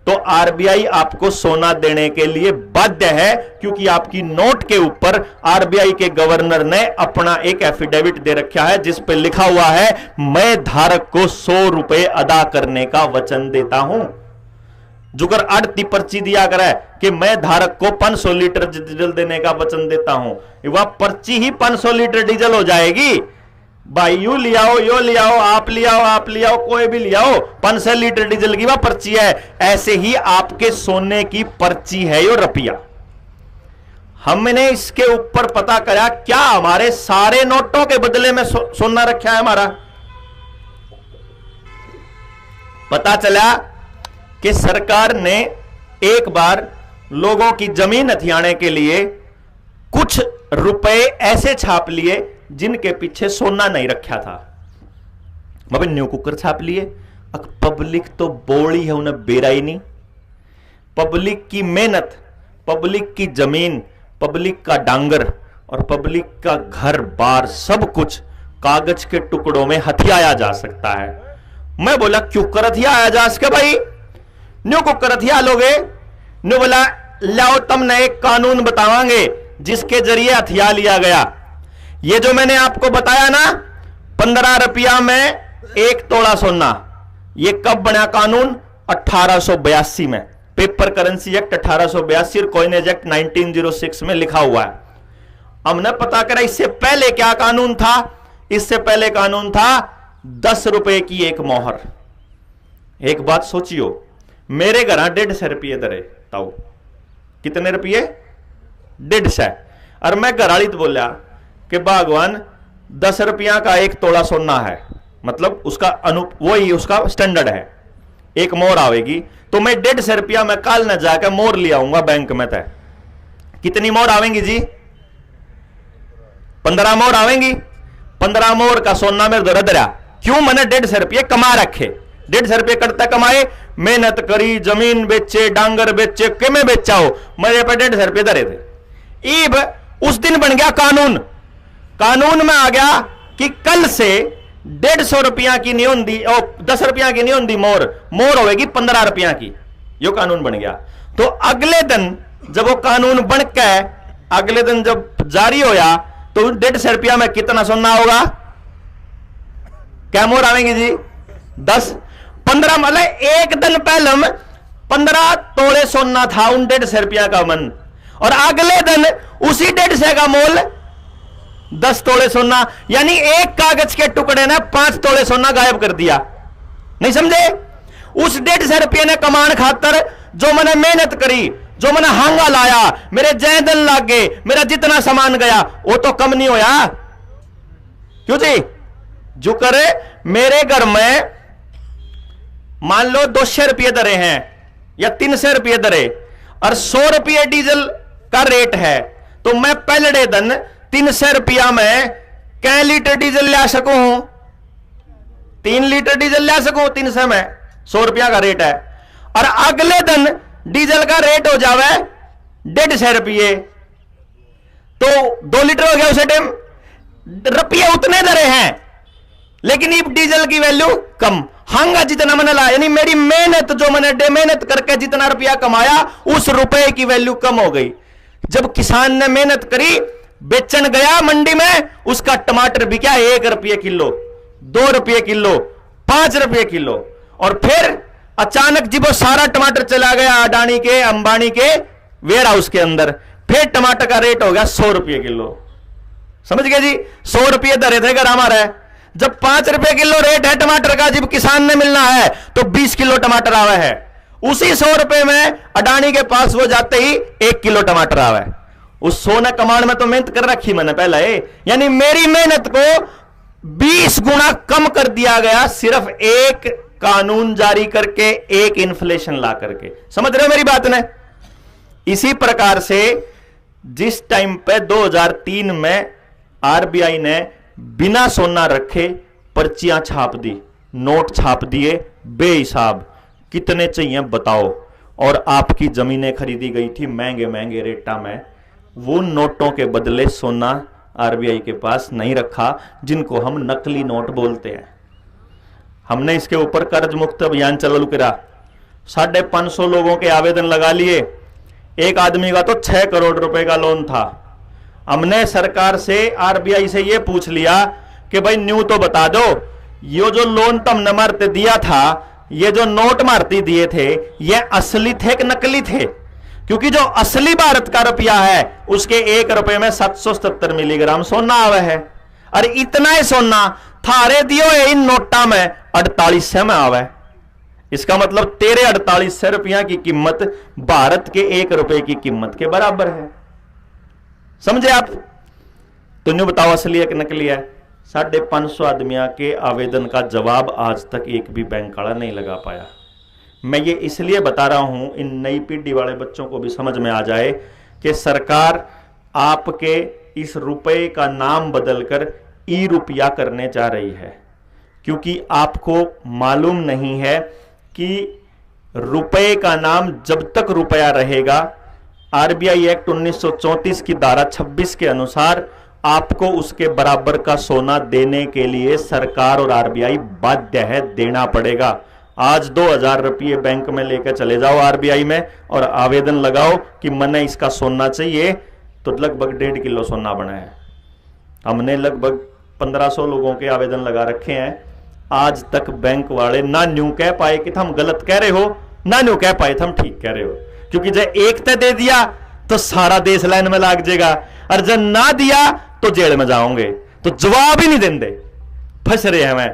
तो आरबीआई आपको सोना देने के लिए बाध्य है, क्योंकि आपकी नोट के ऊपर आरबीआई के गवर्नर ने अपना एक एफिडेविट दे रखा है जिस पे लिखा हुआ है मैं धारक को 100 रुपए अदा करने का वचन देता हूं। जुगर आड़ती पर्ची दिया करे कि मैं धारक को 500 लीटर डीजल देने का वचन देता हूं। वह पर्ची ही 500 लीटर डीजल हो जाएगी। भाई यू लियाओ, यो लियाओ, आप लियाओ, कोई भी लियाओ, 500 लीटर डीजल की वह पर्ची है। ऐसे ही आपके सोने की पर्ची है यो रुपया। हमने इसके ऊपर पता करा क्या हमारे सारे नोटों के बदले में सोना रखा है हमारा। पता चला कि सरकार ने एक बार लोगों की जमीन हथियाने के लिए कुछ रुपए ऐसे छाप लिए जिनके पीछे सोना नहीं रखा था। बाबे न्यू कुकर छाप लिए। पब्लिक तो बोली है, उन्हें बेरा ही नहीं। पब्लिक की मेहनत, पब्लिक की जमीन, पब्लिक का डांगर और पब्लिक का घर बार सब कुछ कागज के टुकड़ों में हथियाया जा सकता है। मैं बोला क्यों कर हथियाया जा सके भाई, न्यू को कर हथिया लोगे? न्यू बोला लाओ तुमने एक कानून बतावांगे जिसके जरिए हथिया लिया गया। ये जो मैंने आपको बताया ना 15 रुपया में 1 तोला सोना, ये कब बना कानून? 1882 में पेपर करेंसी एक्ट 1882 और कॉइनेज एक्ट 1906 में लिखा हुआ है। हमने पता करा इससे पहले क्या कानून था। इससे पहले कानून था 10 रुपए की एक मोहर। एक बात सोचियो, मेरे घर 150 रुपये दरे ताऊ, कितने रुपये? 150। और मैं घराली तो बोलिया कि भगवान 10 रुपया का 1 तोला सोना है, मतलब उसका वही उसका स्टैंडर्ड है, एक मोहर आवेगी। तो मैं 150 रुपया में कल न जाकर मोहर ले आऊंगा बैंक में। तय कितनी मोहर आवेंगी जी? 15 मोहर आवेंगी। 15 मोहर का सोना मेरे दो रदरा। क्यों? मैंने 150 रुपये कमा रखे। 150 रुपये करता कमाए, मेहनत करी, जमीन बेचे, डांगर बेचे, के में बेचा हो, मेरे पे 150 रुपये धरे थे। ईब उस दिन बन गया कानून। कानून में आ गया कि कल से 150 रुपया की नहीं होती, 10 रुपया की नहीं होती मोहर, मोहर होगी 15 रुपया की। यो कानून बन गया। तो अगले दिन जब वो कानून बन के अगले दिन जब जारी होया तो 150 रुपया में कितना सोना होगा? क्या मोहर आवेंगी जी? 10। 15 मतलब एक दिन पहले 15 तोले सोना था उन 150 रुपया का मन, और अगले दिन उसी 150 का मोल 10 तोले सोना, यानी एक कागज के टुकड़े ने 5 तोले सोना गायब कर दिया। नहीं समझे? उस 150 रुपये ने कमान खातर जो मैंने मेहनत करी, जो मैंने हांगा लाया, मेरे जय दिन लाग गए, मेरा जितना सामान गया वो तो कम नहीं होया। क्यों जी? जो करे मेरे घर में मान लो 200 रुपये दरे हैं या 300 रुपये दरे और 100 रुपये डीजल का रेट है, तो मैं पहले दिन 300 रुपया में कै लीटर डीजल ले सकूं? 3 लीटर डीजल ले सकूं 300 में, 100 रुपया का रेट है। और अगले दिन डीजल का रेट हो जावे 150 रुपये, तो 2 लीटर हो गया। उसे टाइम रुपये उतने दरे हैं, लेकिन ये डीजल की वैल्यू कम। हांगा जितना मैंने लाया, यानी मेरी मेहनत जो मैंने मेहनत करके जितना रुपया कमाया उस रुपए की वैल्यू कम हो गई। जब किसान ने मेहनत करी, बेचन गया मंडी में, उसका टमाटर बिका 1 रुपये किलो, 2 रुपये किलो, 5 रुपये किलो, और फिर अचानक जी वो सारा टमाटर चला गया अडानी के, अंबानी के वेयर हाउस के अंदर, फिर टमाटर का रेट हो गया 100 रुपये किलो। समझ गए जी? 100 रुपये दरे थे घर हमारा। जब 5 रुपये किलो रेट है टमाटर का, जब किसान ने मिलना है तो 20 किलो टमाटर आवा है। उसी 100 रुपये में अडानी के पास वो जाते ही 1 किलो टमाटर आवा है। उस 100 न कमाने में तो मेहनत कर रखी मैंने पहले, यानी मेरी मेहनत को 20 गुना कम कर दिया गया सिर्फ एक कानून जारी करके, एक इन्फ्लेशन ला करके। समझ रहे हो मेरी बात ने? इसी प्रकार से जिस टाइम पे 2003 में आरबीआई ने बिना सोना रखे पर्चियां छाप दी, नोट छाप दिए बेहिसाब, कितने चाहिए बताओ, और आपकी जमीनें खरीदी गई थी महंगे महंगे रेटा में। वो नोटों के बदले सोना आरबीआई के पास नहीं रखा, जिनको हम नकली नोट बोलते हैं। हमने इसके ऊपर कर्ज मुक्त अभियान चालू करा, 550 लोगों के आवेदन लगा लिए। एक आदमी का तो 6 करोड़ रुपए का लोन था। हमने सरकार से, आरबीआई से ये पूछ लिया कि भाई न्यू तो बता दो, ये जो लोन तुमने मारते दिया था, ये जो नोट मारती दिए थे, ये असली थे कि नकली थे? क्योंकि जो असली भारत का रुपया है उसके 1 रुपए में 777 मिलीग्राम सोना आवे है, और इतना ही सोना थारे दियो इन नोटा में 4800 में आवे। इसका मतलब तेरे 4800 रुपया की कीमत भारत के 1 रुपए की कीमत के बराबर है। समझे आप? तो न्यू बताओ असली है कि नकली है? 550 आदमियों के आवेदन का जवाब आज तक एक भी बैंक वाला नहीं लगा पाया। मैं ये इसलिए बता रहा हूं, इन नई पीढ़ी वाले बच्चों को भी समझ में आ जाए कि सरकार आपके इस रुपए का नाम बदलकर ई रुपया करने जा रही है, क्योंकि आपको मालूम नहीं है कि रुपए का नाम जब तक रुपया रहेगा, आरबीआई एक्ट 1934 की धारा 26 के अनुसार आपको उसके बराबर का सोना देने के लिए सरकार और आरबीआई बाध्य है, देना पड़ेगा। आज 2000 रुपये बैंक में लेकर चले जाओ आरबीआई में और आवेदन लगाओ कि मने इसका सोना चाहिए, तो लगभग 1.5 किलो सोना बना है। हमने लगभग 1500 लोगों के आवेदन लगा रखे हैं। आज तक बैंक वाले ना न्यू कह पाए कि हम गलत कह रहे हो, ना न्यू कह पाए हम ठीक कह रहे हो, क्योंकि जब एक तय दे दिया तो सारा देश लाइन में लाग जाएगा, और जब ना दिया तो जेल में जाओगे। तो जवाब ही नहीं देंगे, फंस रहे हैं। मैं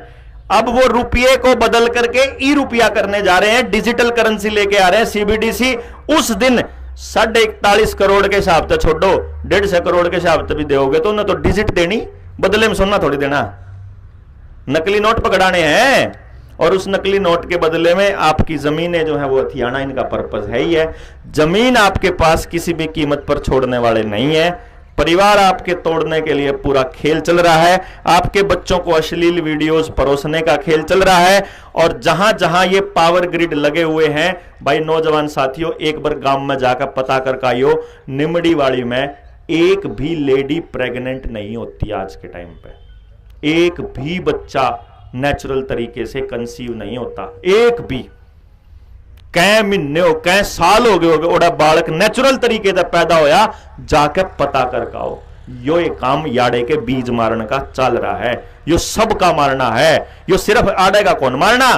अब वो रुपये को बदल करके ई रुपया करने जा रहे हैं, डिजिटल करेंसी लेके आ रहे हैं, सीबीडीसी। उस दिन 41.5 करोड़ के हिसाब से छोड़ो, 150 करोड़ के हिसाब से भी दोगे तो उन्हें तो डिजिट देनी, बदले में सोना थोड़ी देना। नकली नोट पकड़ाने हैं, और उस नकली नोट के बदले में आपकी जमीनें जो है वो हथियाना, इनका पर्पस है ही है। जमीन आपके पास किसी भी कीमत पर छोड़ने वाले नहीं है। परिवार आपके तोड़ने के लिए पूरा खेल चल रहा है, आपके बच्चों को अश्लील वीडियोस परोसने का खेल चल रहा है। और जहां जहां ये पावर ग्रिड लगे हुए हैं, भाई नौजवान साथियों, एक बार गांव में जाकर पता कर आइयो, निमड़ीवाड़ी में एक भी लेडी प्रेग्नेंट नहीं होती आज के टाइम पे, एक भी बच्चा नेचुरल तरीके से कंसीव नहीं होता, एक भी। कै महीने हो, कै साल हो गए ओड़ा बालक नेचुरल तरीके से पैदा होया, जाके पता कर आओ। यो ये काम याड़े के बीज मारने का चल रहा है, यो सबका मारना है। यो सिर्फ आड़े का कौन मारना,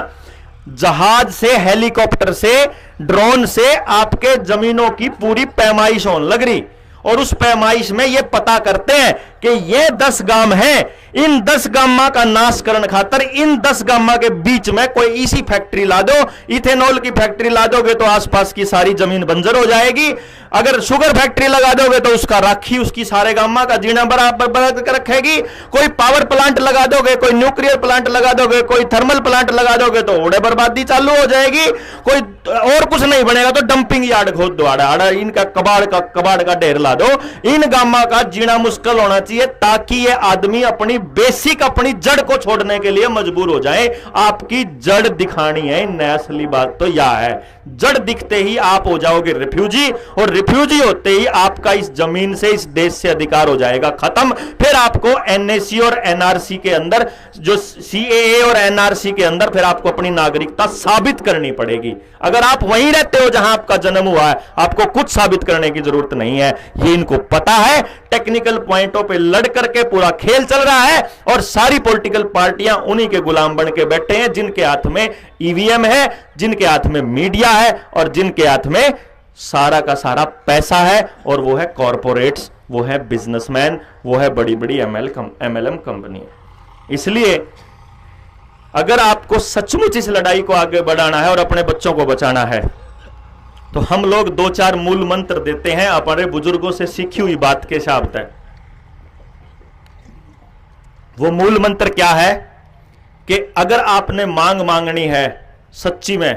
जहाज से, हेलीकॉप्टर से, ड्रोन से आपके जमीनों की पूरी पैमाइश होने लग रही। और उस पैमाइश में ये पता करते हैं कि ये 10 गांव हैं, इन 10 गांव का नाश करने खातर इन 10 गांव के बीच में कोई इसी फैक्ट्री ला दो, इथेनॉल की फैक्ट्री ला दोगे तो आसपास की सारी जमीन बंजर हो जाएगी। अगर शुगर फैक्ट्री लगा दोगे तो उसका राखी उसकी सारे गांव का जीना बराबर कर रखेगी। कोई पावर प्लांट लगा दोगे, कोई न्यूक्लियर प्लांट लगा दोगे, कोई थर्मल प्लांट लगा दोगे तो ओड़े बर्बादी चालू हो जाएगी। कोई और कुछ नहीं बनेगा तो डंपिंग यार्ड खोद दो, आड़ा इनका कबाड़ का ढेर ला दो। इन गांव का जीना मुश्किल होना चाहिए ताकि ये आदमी अपनी बेसिक, अपनी जड़ को छोड़ने के लिए मजबूर हो जाए। आपकी जड़ दिखानी है, नया असली बात तो यह है। जड़ दिखते ही आप हो जाओगे रिफ्यूजी, और रिफ्यूजी होते ही आपका इस जमीन से, इस देश से अधिकार हो जाएगा खत्म। फिर आपको एनएसी और एनआरसी के अंदर, जो सीएए और एनआरसी के अंदर, फिर आपको अपनी नागरिकता साबित करनी पड़ेगी। अगर आप वहीं रहते हो जहां आपका जन्म हुआ है, आपको कुछ साबित करने की जरूरत नहीं है। ये इनको पता है। टेक्निकल पॉइंटों पे लड़ करके पूरा खेल चल रहा है, और सारी पॉलिटिकल पार्टियां उन्हीं के गुलाम बन के बैठे हैं, जिनके हाथ में ईवीएम है, जिनके हाथ में मीडिया है, और जिनके हाथ में सारा का सारा पैसा है। और वो है कॉरपोरेट्स, वो है बिजनेसमैन, वो है बड़ी बड़ी एमएलएम कंपनी। इसलिए अगर आपको सचमुच इस लड़ाई को आगे बढ़ाना है और अपने बच्चों को बचाना है, तो हम लोग 2-4 मूल मंत्र देते हैं हमारे बुजुर्गों से सीखी हुई बात के हिसाब से। वो मूल मंत्र क्या है कि अगर आपने मांगनी है सच्ची में,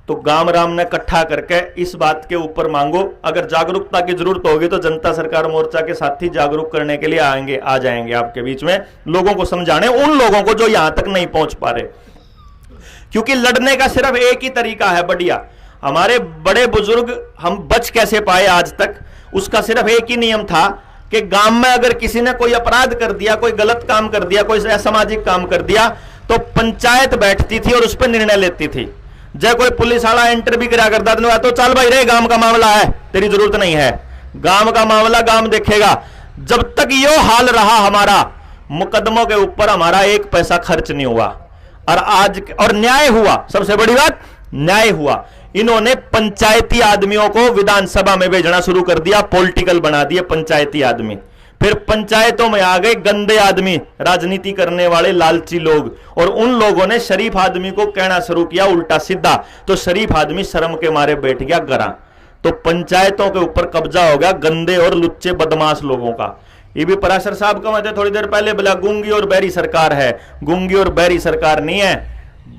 तो गांव राम ने इकट्ठा करके इस बात के ऊपर मांगो। अगर जागरूकता की जरूरत होगी तो जनता सरकार मोर्चा के साथी जागरूक करने के लिए आ जाएंगे आपके बीच में, लोगों को समझाने, उन लोगों को जो यहां तक नहीं पहुंच पा रहे। क्योंकि लड़ने का सिर्फ एक ही तरीका है बढ़िया। हमारे बड़े बुजुर्ग, हम बच कैसे पाए आज तक, उसका सिर्फ एक ही नियम था कि गांव में अगर किसी ने कोई अपराध कर दिया, कोई गलत काम कर दिया, कोई असामाजिक काम कर दिया, तो पंचायत बैठती थी और उस पर निर्णय लेती थी। जब कोई पुलिस वाला एंटर भी करा करता था तो चल भाई रे, गांव का मामला है, तेरी जरूरत नहीं है, गांव का मामला गांव देखेगा। जब तक यो हाल रहा हमारा, मुकदमों के ऊपर हमारा 1 पैसा खर्च नहीं हुआ। और न्याय हुआ, सबसे बड़ी बात न्याय हुआ। इन्होंने पंचायती आदमियों को विधानसभा में भेजना शुरू कर दिया, पॉलिटिकल बना दिए पंचायती आदमी। फिर पंचायतों में आ गए गंदे आदमी, राजनीति करने वाले लालची लोग, और उन लोगों ने शरीफ आदमी को कहना शुरू किया उल्टा सीधा, तो शरीफ आदमी शर्म के मारे बैठ गया गरा। तो पंचायतों के ऊपर कब्जा हो गया गंदे और लुच्चे बदमाश लोगों का। ये भी पराशर साहब का मतलब थोड़ी देर पहले बोला गूंगी और बहरी सरकार है, गूंगी और बहरी सरकार नहीं है,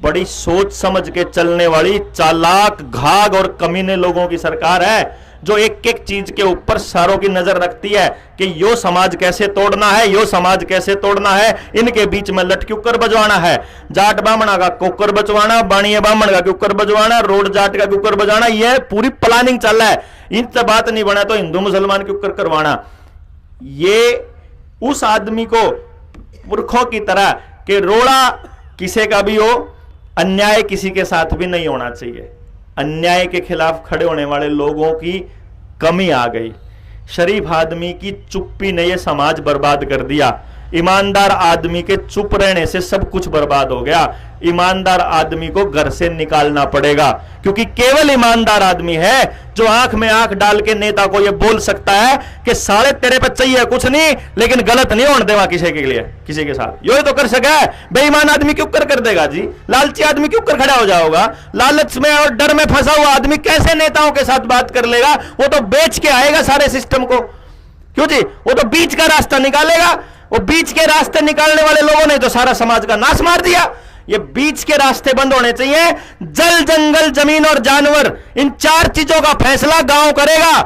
बड़ी सोच समझ के चलने वाली चालाक, घाघ और कमीने लोगों की सरकार है, जो एक एक चीज के ऊपर सारों की नजर रखती है कि यो समाज कैसे तोड़ना है, यो समाज कैसे तोड़ना है, इनके बीच में लट कुकर बजवाना है, जाट बामणा का कुकर बजवाना, बाणिये बामण का कुकर बजवाना, रोड जाट का कुकर बजाना, यह पूरी प्लानिंग चल रहा है। इनसे बात नहीं बना तो हिंदू मुसलमान कुकर करवाना। ये उस आदमी को मूर्खों की तरह कि रोड़ा किसी का भी हो, अन्याय किसी के साथ भी नहीं होना चाहिए। अन्याय के खिलाफ खड़े होने वाले लोगों की कमी आ गई। शरीफ आदमी की चुप्पी ने यह समाज बर्बाद कर दिया। ईमानदार आदमी के चुप रहने से सब कुछ बर्बाद हो गया। ईमानदार आदमी को घर से निकालना पड़ेगा, क्योंकि केवल ईमानदार आदमी है जो आंख में आंख डाल के नेता को यह बोल सकता है कि साले तेरे पे चाहिए कुछ नहीं, लेकिन गलत नहीं होने देवा किसी के लिए, किसी के साथ। यो तो कर सका है। बेईमान आदमी क्यों कर देगा जी? लालची आदमी क्यों कर खड़ा हो जाओगा? लालच में और डर में फंसा हुआ आदमी कैसे नेताओं के साथ बात कर लेगा? वो तो बेच के आएगा सारे सिस्टम को। क्यों जी? वो तो बीच का रास्ता निकालेगा। वो बीच के रास्ते निकालने वाले लोगों ने तो सारा समाज का नाश मार दिया। ये बीच के रास्ते बंद होने चाहिए। जल, जंगल, जमीन और जानवर, इन चार चीजों का फैसला गांव करेगा।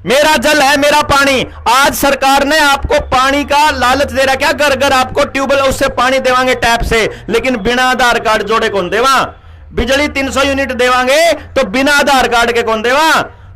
मेरा जल है, मेरा पानी। आज सरकार ने आपको पानी का लालच दे रहा, क्या घर घर आपको ट्यूबवेल उससे पानी देवांगे टैप से, लेकिन बिना आधार कार्ड जोड़े कौन देवा? बिजली 300 यूनिट देवांगे तो बिना आधार कार्ड के कौन देवा?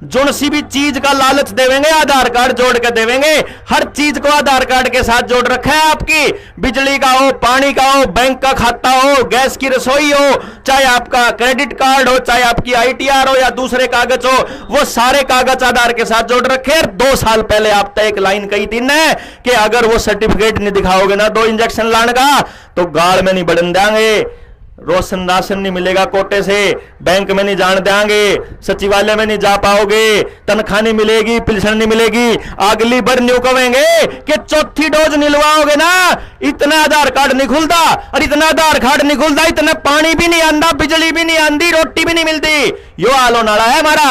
जो सी भी चीज का लालच देवेंगे आधार कार्ड जोड़ के देवेंगे। हर चीज को आधार कार्ड के साथ जोड़ रखा है आपकी। बिजली का हो, पानी का हो, बैंक का खाता हो, गैस की रसोई हो, चाहे आपका क्रेडिट कार्ड हो, चाहे आपकी ITR हो या दूसरे कागज हो, वो सारे कागज आधार के साथ जोड़ रखे। 2 साल पहले आप तय एक लाइन कही थी ना कि अगर वो सर्टिफिकेट नहीं दिखाओगे ना 2 इंजेक्शन लाने का, तो गाड़ में नहीं बढ़न देंगे, रोशन राशन नहीं मिलेगा कोटे से, बैंक में नहीं जान देंगे, सचिवालय में नहीं जा पाओगे, तनख्वाह नहीं मिलेगी, पेंशन नहीं मिलेगी। अगली बार न्यू कहेंगे कि चौथी डोज निलवाओगे ना, इतना आधार कार्ड नहीं खुलता, और इतना आधार कार्ड नहीं खुलता, इतना पानी भी नहीं आंदा, बिजली भी नहीं आंदी, रोटी भी नहीं मिलती। यो आलो नाड़ा है हमारा।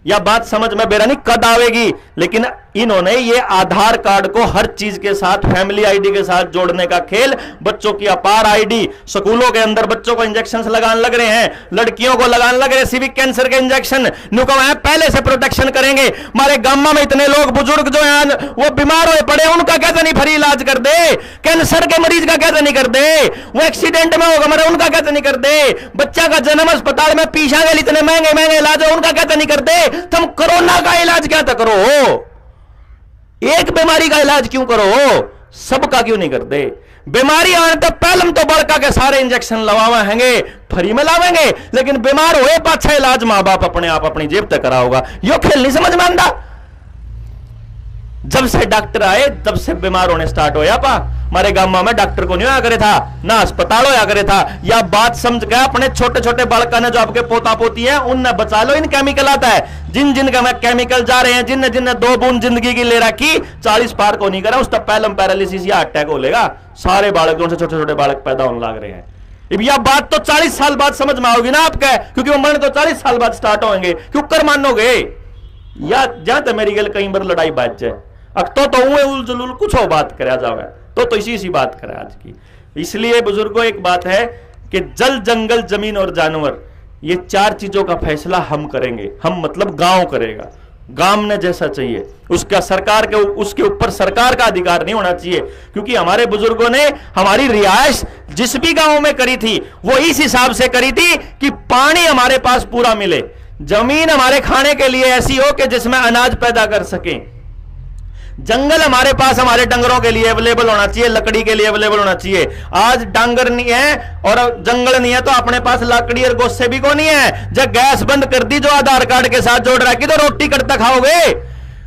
यह बात समझ में बेरा नहीं कद आवेगी, लेकिन इन्होंने ये आधार कार्ड को हर चीज के साथ, फैमिली आईडी के साथ जोड़ने का खेल, बच्चों की अपार आईडी, स्कूलों के अंदर बच्चों को इंजेक्शन लगाने लग रहे हैं, लड़कियों को लगाने लग रहे हैं सिविक कैंसर के इंजेक्शन। पहले से प्रोटेक्शन करेंगे। हमारे गांव में इतने लोग बुजुर्ग जो हैं वो बीमार हुए पड़े, उनका कैसे नहीं फ्री इलाज कर दे? कैंसर के मरीज का कैसे नहीं कर दे? वो एक्सीडेंट में होगा मरे, उनका कैसे नहीं कर दे? बच्चा का जन्म अस्पताल में पीछा गए, इतने महंगे महंगे इलाज है, उनका कैसे नहीं कर दे? तुम कोरोना का इलाज क्या करो? एक बीमारी का इलाज क्यों करो? सबका क्यों नहीं करते? बीमारी आने तो पहले तो बड़का के सारे इंजेक्शन लवावा हैंगे, फ्री में लावेंगे, लेकिन बीमार हुए पाछा इलाज मां बाप अपने आप अपनी जेब तक कराओगा। यो खेल नहीं समझ में आंदा। जब से डॉक्टर आए तब से बीमार होने स्टार्ट हो पा। हमारे गांव में डॉक्टर को नहीं होया करे था, ना अस्पताल होया करे था। या बात समझ गया अपने छोटे छोटे बालका ने जो आपके पोता पोती है उनने बचा लो। इन केमिकल आता है, जिन जिन का केमिकल जा रहे हैं, जिन जिन 2 बूंद जिंदगी की ले रखी, 40 पार को नहीं करा, उसका पैलम पैरालिसिस या अटैक हो लेगा। सारे बालक जो छोटे छोटे बालक पैदा होने लग रहे हैं। अब यह बात तो 40 साल बाद समझ में आओगी ना आपके, क्योंकि वो मरने तो 40 साल बाद स्टार्ट होंगे। क्यों कर मानोगे? या जहां तक मेरी गल कई बार लड़ाई बात जाए, तो उलझुल कुछ हो बात करा जावे तो इसी बात करे आज की। इसलिए बुजुर्गों एक बात है कि जल, जंगल, जमीन और जानवर, ये 4 चीजों का फैसला हम करेंगे। हम मतलब गांव करेगा। गांव ने जैसा चाहिए उसका सरकार के उसके ऊपर सरकार का अधिकार नहीं होना चाहिए, क्योंकि हमारे बुजुर्गों ने हमारी रिहाइश जिस भी गांव में करी थी वो इस हिसाब से करी थी कि पानी हमारे पास पूरा मिले, जमीन हमारे खाने के लिए ऐसी हो कि जिसमें अनाज पैदा कर सके, जंगल हमारे पास हमारे डंगरों के लिए अवेलेबल होना चाहिए, लकड़ी के लिए अवेलेबल होना चाहिए। आज डांगर नहीं है और जंगल नहीं है तो अपने पास लकड़ी और गोश्त भी को नहीं है। जब गैस बंद कर दी जो आधार कार्ड के साथ जोड़ रखी, तो रोटी करता खाओगे।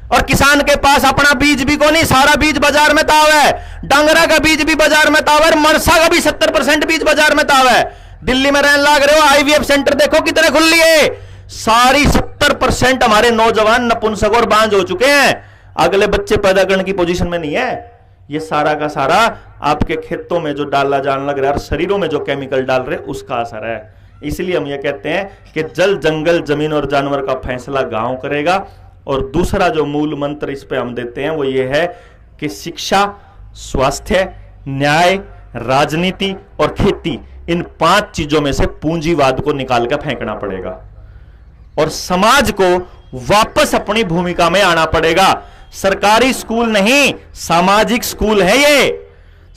और किसान के पास अपना बीज भी को नहीं, सारा बीज बाजार में ताव है। डांगरा का बीज भी बाजार में ताव है, मरसा का भी 70% बीज बाजार में ताव है। दिल्ली में रहने लग रहे हो, IVF सेंटर देखो कितने खुल लिए। सारी 70% हमारे नौजवान नपुंसक और बांझ हो चुके हैं, अगले बच्चे पैदा करने की पोजीशन में नहीं है। ये सारा का सारा आपके खेतों में जो डाला जाने लग रहा है, शरीरों में जो केमिकल डाल रहे उसका असर है। इसलिए हम ये कहते हैं कि जल, जंगल, जमीन और जानवर का फैसला गांव करेगा। और दूसरा जो मूल मंत्र इस पे हम देते हैं वो ये है कि शिक्षा, स्वास्थ्य, न्याय, राजनीति और खेती, इन 5 चीजों में से पूंजीवाद को निकाल कर फेंकना पड़ेगा और समाज को वापस अपनी भूमिका में आना पड़ेगा। सरकारी स्कूल नहीं, सामाजिक स्कूल है ये।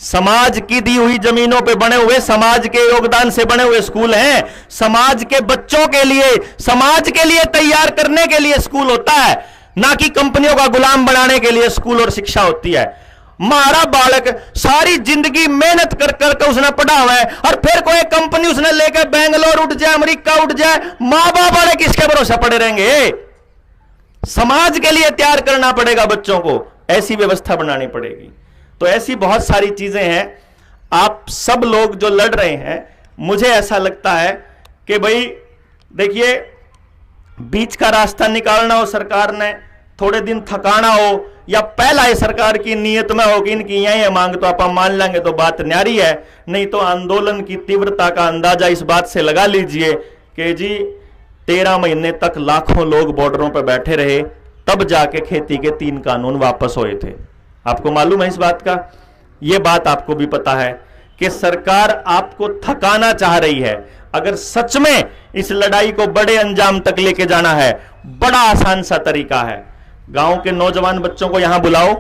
समाज की दी हुई जमीनों पे बने हुए, समाज के योगदान से बने हुए स्कूल हैं। समाज के बच्चों के लिए, समाज के लिए तैयार करने के लिए स्कूल होता है, ना कि कंपनियों का गुलाम बनाने के लिए स्कूल और शिक्षा होती है। मारा बालक सारी जिंदगी मेहनत कर कर उसने पढ़ा हुआ है, और फिर कोई कंपनी उसने लेकर बेंगलोर उठ जाए, अमेरिका उठ जाए, मां बाप वाले किसके भरोसे पड़े रहेंगे? समाज के लिए तैयार करना पड़ेगा बच्चों को, ऐसी व्यवस्था बनानी पड़ेगी। तो ऐसी बहुत सारी चीजें हैं। आप सब लोग जो लड़ रहे हैं, मुझे ऐसा लगता है कि भाई देखिए, बीच का रास्ता निकालना हो सरकार ने, थोड़े दिन थकाना हो, या पहला ही सरकार की नीयत में हो कि इनकी यही मांग तो आप मान लेंगे तो बात न्यारी है, नहीं तो आंदोलन की तीव्रता का अंदाजा इस बात से लगा लीजिए कि जी 13 महीने तक लाखों लोग बॉर्डरों पर बैठे रहे, तब जाके खेती के 3 कानून वापस हुए थे। आपको मालूम है इस बात का? यह बात आपको भी पता है कि सरकार आपको थकाना चाह रही है। अगर सच में इस लड़ाई को बड़े अंजाम तक लेके जाना है, बड़ा आसान सा तरीका है। गांव के नौजवान बच्चों को यहां बुलाओ,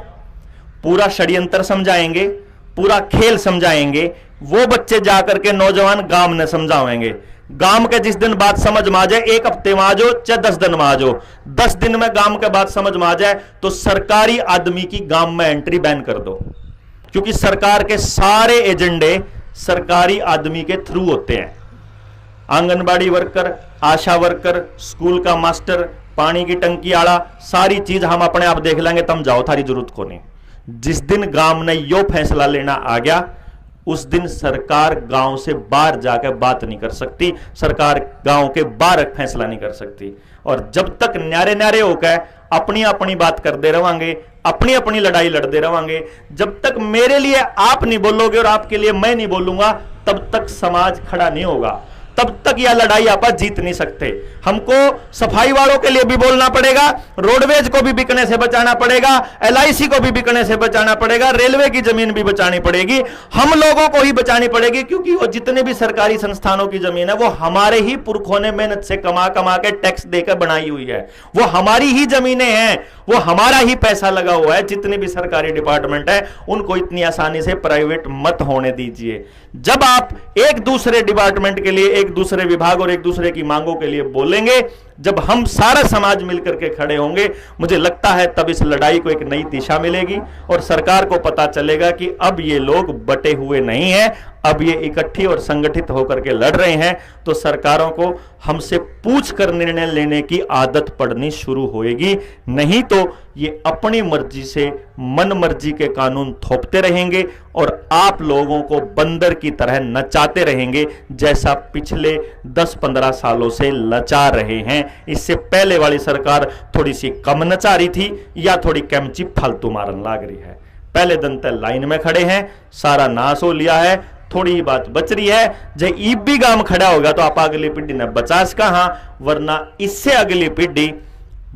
पूरा षड्यंत्र समझाएंगे, पूरा खेल समझाएंगे। वो बच्चे जाकर के नौजवान गांव में समझाएंगे। गांव के जिस दिन बात समझ में आ जाए, 1 हफ्ते में आ जाओ चाहे 10 दिन में आ जाओ, 10 दिन में गांव के बात समझ में आ जाए तो सरकारी आदमी की गांव में एंट्री बैन कर दो। क्योंकि सरकार के सारे एजेंडे सरकारी आदमी के थ्रू होते हैं। आंगनबाड़ी वर्कर, आशा वर्कर, स्कूल का मास्टर, पानी की टंकी आड़ा, सारी चीज हम अपने आप देख लेंगे, तुम जाओ, थारी जरूरत को नहीं। जिस दिन गांव ने यो फैसला लेना आ गया, उस दिन सरकार गांव से बाहर जाकर बात नहीं कर सकती, सरकार गांव के बाहर फैसला नहीं कर सकती। और जब तक न्यारे न्यारे होकर अपनी अपनी बात करते रहेंगे, अपनी अपनी लड़ाई लड़ते रहेंगे, जब तक मेरे लिए आप नहीं बोलोगे और आपके लिए मैं नहीं बोलूंगा, तब तक समाज खड़ा नहीं होगा, तब तक यह लड़ाई आप जीत नहीं सकते। हमको सफाई वालों के लिए भी बोलना पड़ेगा, रोडवेज को भी बिकने से बचाना पड़ेगा, LIC को भी बिकने से बचाना पड़ेगा, रेलवे की जमीन भी बचानी पड़ेगी, हम लोगों को ही बचानी पड़ेगी। क्योंकि वो जितने भी सरकारी संस्थानों की जमीन है, वो हमारे ही पुरखों ने मेहनत से कमा कमा के टैक्स देकर बनाई हुई है, वो हमारी ही जमीनें हैं, वो हमारा ही पैसा लगा हुआ है। जितने भी सरकारी डिपार्टमेंट है, उनको इतनी आसानी से प्राइवेट मत होने दीजिए। जब आप एक दूसरे डिपार्टमेंट के लिए, एक दूसरे विभाग और एक दूसरे की मांगों के लिए बोलेंगे, जब हम सारा समाज मिलकर के खड़े होंगे, मुझे लगता है तब इस लड़ाई को एक नई दिशा मिलेगी और सरकार को पता चलेगा कि अब ये लोग बटे हुए नहीं हैं, अब ये इकट्ठी और संगठित होकर के लड़ रहे हैं। तो सरकारों को हमसे पूछ कर निर्णय लेने की आदत पड़नी शुरू होएगी, नहीं तो ये अपनी मर्जी से, मन मर्जी के कानून थोपते रहेंगे और आप लोगों को बंदर की तरह नचाते रहेंगे, जैसा पिछले 10-15 सालों से नचा रहे हैं। इससे पहले वाली सरकार थोड़ी सी कम नचा रही थी या थोड़ी कैमची फालतू मारन लाग रही है। पहले दिन तक लाइन में खड़े हैं, सारा नाश हो लिया है, थोड़ी ही बात बच रही है। जब ईब भी गांव खड़ा होगा तो आप अगली पीढ़ी ने बचा कहां, वरना इससे अगली पीढ़ी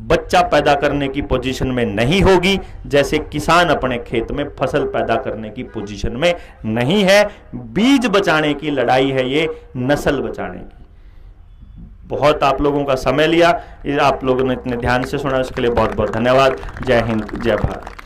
बच्चा पैदा करने की पोजीशन में नहीं होगी, जैसे किसान अपने खेत में फसल पैदा करने की पोजीशन में नहीं है। बीज बचाने की लड़ाई है ये, नस्ल बचाने की। बहुत आप लोगों का समय लिया, आप लोगों ने इतने ध्यान से सुना, उसके लिए बहुत बहुत धन्यवाद। जय हिंद, जय भारत।